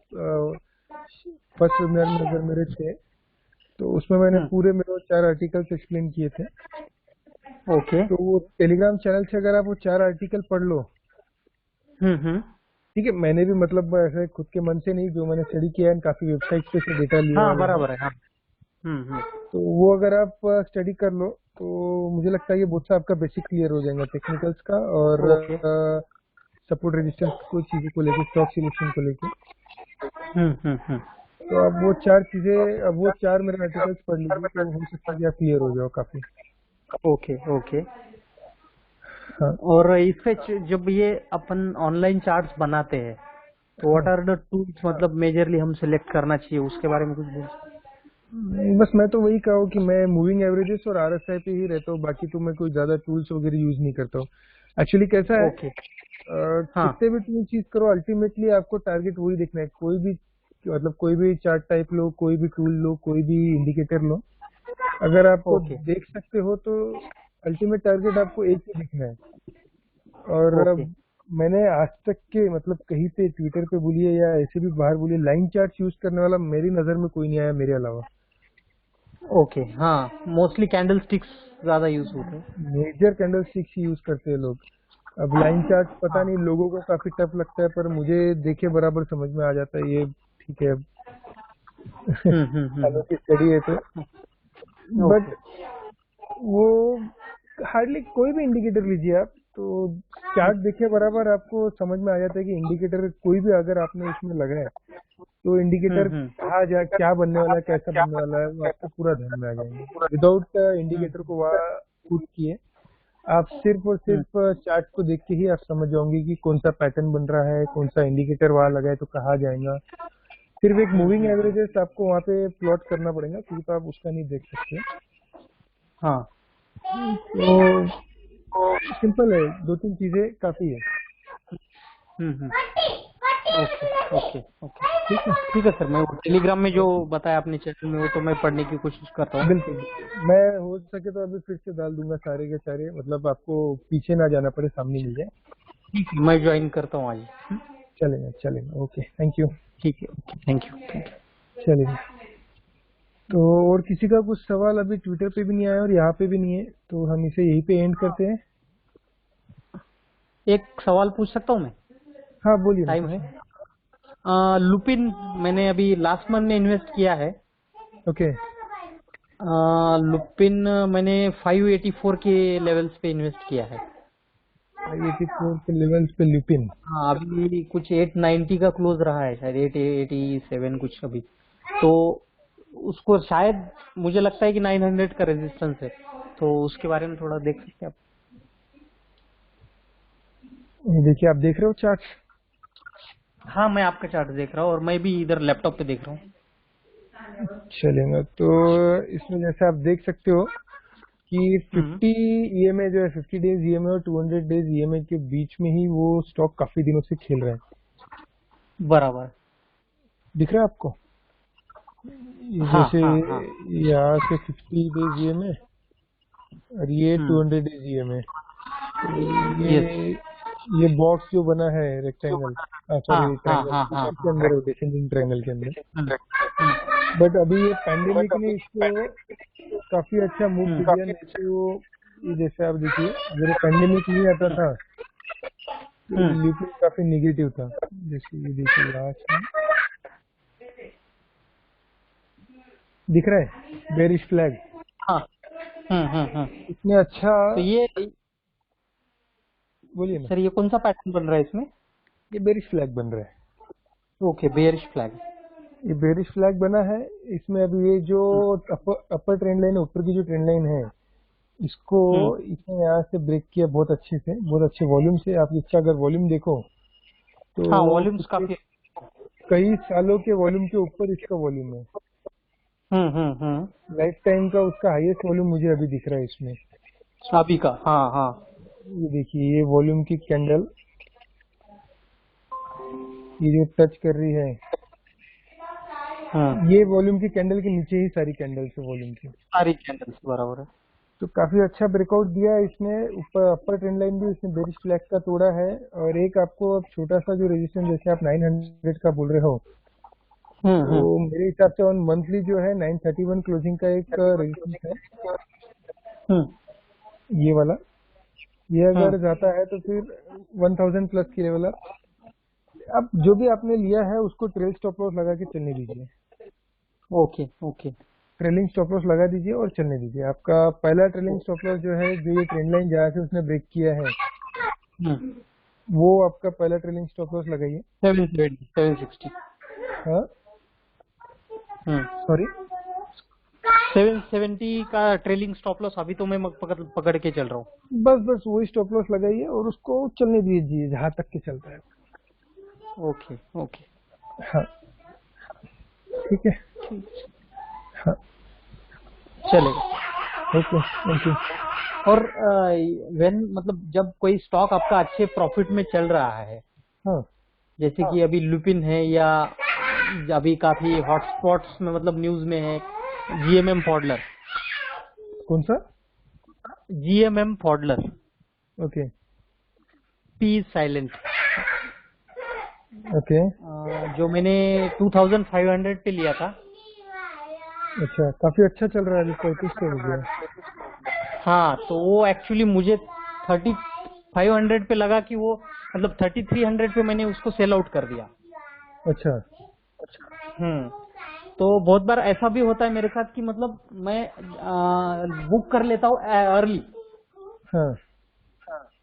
फर्स्ट वेबिनार में अगर मेरे थे तो उसमें मैंने पूरे मेरे 4 आर्टिकल्स एक्सप्लेन किए थे। ओके तो वो टेलीग्राम चैनल से अगर आप वो 4 आर्टिकल पढ़ लो, ठीक है। मैंने भी मतलब ऐसे खुद के मन से नहीं, जो मैंने स्टडी किया है काफी वेबसाइट पे से डेटा लिया हाँ हुआ है। बराबर है। हाँ तो वो अगर आप स्टडी कर लो तो मुझे लगता है ये बहुत सा आपका बेसिक क्लियर हो जाएगा टेक्निकल्स का और ओके सपोर्ट रेजिस्टेंस कोई चीजों को लेके, स्टॉक सिलेक्शन को लेके। तो अब वो 4 चीजें, अब वो 4 मेरे आर्टिकल्स पढ़ लीजिए तो हो सकता है कि आप क्लियर हो जाओ काफी। Okay okay. हाँ, और इससे जब ये अपन ऑनलाइन चार्ट्स बनाते हैं तो व्हाट आर द टूल्स मतलब मेजरली हम सिलेक्ट करना चाहिए, उसके बारे में कुछ बोल सकते बस मैं तो वही कहूँ कि मैं मूविंग एवरेजेस और आरएसआई पे ही रहता हूँ। बाकी तो मैं कोई ज्यादा टूल्स वगैरह यूज नहीं करता हूँ। एक्चुअली कैसा है, ओके हाँ कितने भी टूल चीज करो अल्टीमेटली आपको टारगेट वही देखना है। कोई भी मतलब कोई भी चार्ट टाइप लो, कोई भी टूल लो, कोई भी इंडिकेटर लो, अगर आपको ओके देख सकते हो तो अल्टीमेट टारगेट आपको एक ही दिखना है। और ओके मैंने आज तक के मतलब कहीं पे ट्विटर पे बोलिए या ऐसे भी बाहर बोलिए, लाइन चार्ट यूज करने वाला मेरी नजर में कोई नहीं आया मेरे अलावा। ओके हाँ मोस्टली कैंडल स्टिक्स ज्यादा यूज होते हैं। मेजर कैंडल स्टिक्स ही यूज करते हैं लोग। अब लाइन चार्ट पता नहीं लोगों को काफी टफ लगता है, पर मुझे देखे बराबर समझ में आ जाता है। ये ठीक है, सालों की स्टडी है तो। बट वो हार्डली कोई भी इंडिकेटर लीजिए आप तो चार्ट देखे बराबर आपको समझ में आ जाता है कि इंडिकेटर कोई भी अगर आपने उसमें लगाया तो इंडिकेटर कहा जाए क्या बनने वाला है, कैसा बनने वाला है, वो आपको पूरा ध्यान में आ जाएंगे। विदाउट इंडिकेटर को वहाँ पुट किए आप सिर्फ और सिर्फ चार्ट को देख के ही आप समझ जाओगे कि कौन सा पैटर्न बन रहा है, कौन सा इंडिकेटर वहाँ लगा है तो कहाँ जाएगा। सिर्फ एक मूविंग एवरेजेस आपको वहाँ पे प्लॉट करना पड़ेगा, क्योंकि आप उसका नहीं देख सकते। हाँ तो सिंपल है, 2-3 चीजें काफी है। ओके ओके ओके ठीक है सर। मैं वो टेलीग्राम में जो बताया आपने चैनल में वो तो मैं पढ़ने की कोशिश करता हूँ। बिल्कुल, मैं हो सके तो अभी फिर से डाल दूंगा सारे के सारे, मतलब आपको पीछे ना जाना पड़े, सामने मिल जाए। ठीक है मैं ज्वाइन करता हूँ आज। चलेगा चलेगा, ओके, थैंक यू। ठीक है ओके थैंक यू। चलेगा। तो और किसी का कुछ सवाल अभी ट्विटर पे भी नहीं आया और यहाँ पे भी नहीं है, तो हम इसे यहीं पे एंड करते हैं। एक सवाल पूछ सकता हूँ मैं? हाँ बोलिए। टाइम है? लुपिन मैंने अभी लास्ट मंथ में इन्वेस्ट किया है। ओके। लुपिन मैंने 584 के लेवल्स पे इन्वेस्ट किया है। 584 के लेवल्स पे लुपिन। हाँ अभी कुछ 890 का क्लोज रहा है, शायद 887 कुछ अभी। तो उसको शायद मुझे लगता है कि 900 का रेजिस्टेंस है, तो उसके बारे में थोड़ा देख सकते हैं आप? देखिए, आप देख रहे हो चार्ट? हाँ मैं आपका चार्ट देख रहा हूँ और मैं भी इधर लैपटॉप पे देख रहा हूँ। चलेगा। तो इसमें जैसे आप देख सकते हो कि 50 ईएमए जो है, 50 डेज ईएमए और 200 डेज ईएमए के बीच में ही वो स्टॉक काफी दिनों से खेल रहा है। बराबर दिख रहा है आपको? हाँ, जैसे हाँ, हाँ। यहाँ से 50 डेज ईएमए और ये 200 डेज ईएमए। ये बॉक्स जो बना है रेक्टेंगल, सॉरी ट्रायंगल के अंदर, डिसेंडिंग ट्रायंगल के अंदर। बट अभी ये पैंडेमिक ने इसको काफी अच्छा मूव किया। नहीं तो ये जैसे आप देखिए, अगर पैंडेमिक नहीं आता था तो लिपिड काफी निगेटिव था। जैसे ये देखिए लास्ट में दिख रहा है बेरिश फ्लैग। इतने अच्छा। तो ये बोलिए ना सर, ये कौन सा पैटर्न बन रहा है इसमें? ये बेरिश फ्लैग बन रहा है। Okay bearish flag. ये बेरिश फ्लैग बना है। इसमें अभी ये जो अपर ट्रेंड लाइन है, ऊपर की जो ट्रेंड लाइन है, इसको इसने यहाँ से ब्रेक किया बहुत अच्छे से, बहुत अच्छे वॉल्यूम से। आप इसका अगर वॉल्यूम देखो तो हाँ वॉल्यूम्स काफी कई सालों के वॉल्यूम के ऊपर इसका वॉल्यूम है। लाइफ टाइम का उसका हाईएस्ट वॉल्यूम मुझे अभी दिख रहा है इसमें। अभी का, हाँ हाँ। ये देखिए, ये वॉल्यूम की कैंडल, ये जो टच कर रही है, हाँ ये वॉल्यूम की कैंडल के नीचे ही सारी कैंडल्स है वॉल्यूम की। सारी कैंडल्स बराबर है। तो काफी अच्छा ब्रेकआउट दिया है इसने। ऊपर अपर ट्रेंड लाइन भी इसने बेरिश फ्लैग का तोड़ा है। और एक आपको अब छोटा सा जो रेजिस्टेंस, जैसे आप 900 का बोल रहे हो, तो मेरे हिसाब से ऑन मंथली जो है 931 क्लोजिंग का एक रेजिस्टेंस है, ये वाला। ये अगर जाता है तो फिर 1000 प्लस की लेवल। अब जो भी आपने लिया है उसको ट्रेल स्टॉप लॉस लगा के चलने दीजिए। Okay okay. Trailing stop loss लगा दीजिए और चलने दीजिए। आपका पहला ट्रेलिंग स्टॉप लॉस जो है, जो ये ट्रेंड लाइन जहाँ से उसने ब्रेक किया है, वो आपका पहला ट्रेलिंग स्टॉप लॉस लगाइए। 760। हाँ सॉरी, 770 का ट्रेलिंग स्टॉप लॉस अभी तो मैं पकड़ के चल रहा हूँ। बस वही स्टॉप लॉस लगाइए और उसको चलने दीजिए जहाँ तक के चलता है। Okay okay. हाँ ठीक है। हाँ चलेगा। Okay, thank you. और व्हेन मतलब जब कोई स्टॉक आपका अच्छे प्रॉफिट में चल रहा है, हाँ जैसे कि अभी लुपिन है, या अभी काफी हॉटस्पॉट्स में मतलब न्यूज में है जीएमएम फॉडलर। कौन सा? GMM Pfaudler. Okay P silent. Okay. जो मैंने 2500 पे लिया था। अच्छा, काफी अच्छा चल रहा है, अभी 35 पे हो गया। हाँ, तो वो एक्चुअली मुझे 3500 पे लगा कि वो मतलब 3300 पे मैंने उसको सेल आउट कर दिया। अच्छा। तो बहुत बार ऐसा भी होता है मेरे साथ कि मतलब मैं बुक कर लेता हूँ अर्ली। हाँ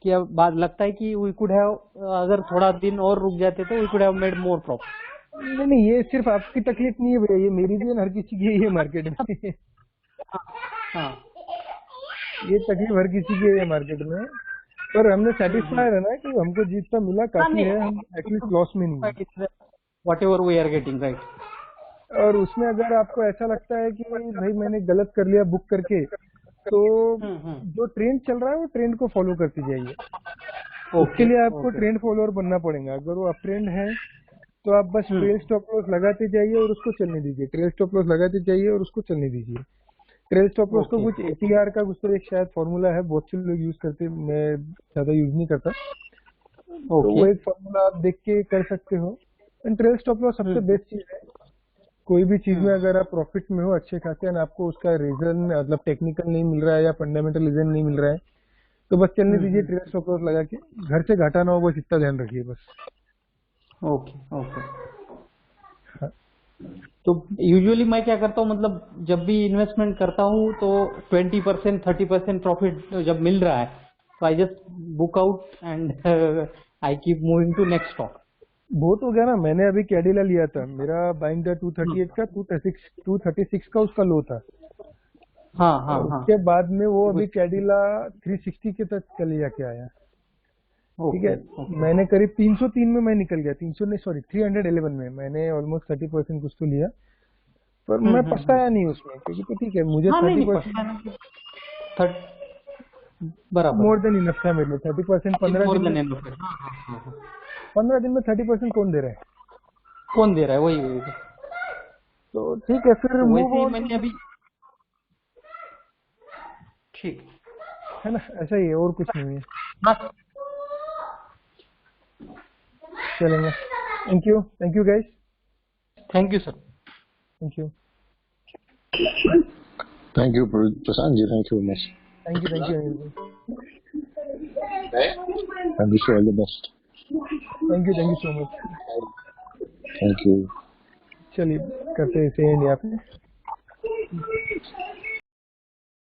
कि अब बात लगता है कि वी कुड हैव, अगर थोड़ा दिन और रुक जाते तो we could have made more profit. नहीं, ये सिर्फ आपकी तकलीफ नहीं है भैया, ये मेरी भी है, हर किसी की है मार्केट में। हाँ, ये तकलीफ हर किसी की है मार्केट में। पर हमने सेटिस्फाई है ना कि हमको जितना मिला काफी है, हम एटलीस्ट लॉस में नहीं है। Whatever we are getting right. और उसमें अगर आपको ऐसा लगता है कि भाई मैंने गलत कर लिया बुक करके, तो जो ट्रेंड चल रहा है वो ट्रेंड को फॉलो करते जाइए। उसके लिए आपको ट्रेंड फॉलोअर बनना पड़ेगा। अगर वो अप ट्रेंड है तो आप बस ट्रेल स्टॉप लॉस लगाते जाइए और उसको चलने दीजिए। ट्रेल स्टॉप लॉस लगाते जाइए और उसको चलने दीजिए। ट्रेल स्टॉप लॉस को कुछ एटीआर का कुछ तो एक शायद फॉर्मूला है, बहुत से लोग यूज करते, मैं ज्यादा यूज नहीं करता। तो वो एक फॉर्मूला आप देख के कर सकते हो। ट्रेल स्टॉप लॉस सबसे बेस्ट चीज है। कोई भी चीज में अगर आप प्रॉफिट में हो अच्छे खासे और आपको उसका रीजन मतलब टेक्निकल नहीं मिल रहा है या फंडामेंटल रीजन नहीं मिल रहा है, तो बस चलने दीजिए ट्रेल स्टॉप लॉस लगा के। घर से घाटा ना हो, बस इतना ध्यान रखिए बस। Okay okay. तो यूजुअली मैं क्या करता हूँ, मतलब जब भी इन्वेस्टमेंट करता हूँ तो 20% 30% प्रॉफिट जब मिल रहा है तो I just book out and I keep moving to next stock. बहुत हो गया ना। मैंने अभी कैडिला लिया था, मेरा बाइंग था 238 का, 236 का उसका लो था। हाँ हाँ हाँ। उसके बाद में वो अभी कैडिला 360 के तक चले जाके आया। ठीक है, मैंने करीब 303 में मैं निकल गया। 300 नहीं, सॉरी 311 में मैंने ऑलमोस्ट 30% कुछ तो लिया, पर मैं पछताया नहीं उसमें, क्योंकि तो ठीक है मुझे 30% बराबर मोर देन इनफ था मेरे लिए। 30% 15 दिन में 30% कौन दे रहा है? कौन दे रहा है? वही तो ठीक है, फिर मूव ऑन। मैंने अभी ठीक है ना, ऐसा ही है, और कुछ नहीं है। चलेंगे। Thank you guys. Thank you sir. Thank you Prashant ji, thank you very much. Thank you and wish you all the best. Thank you so much. Thank you. चलिए करते हैं इसे एंड यहाँ पे।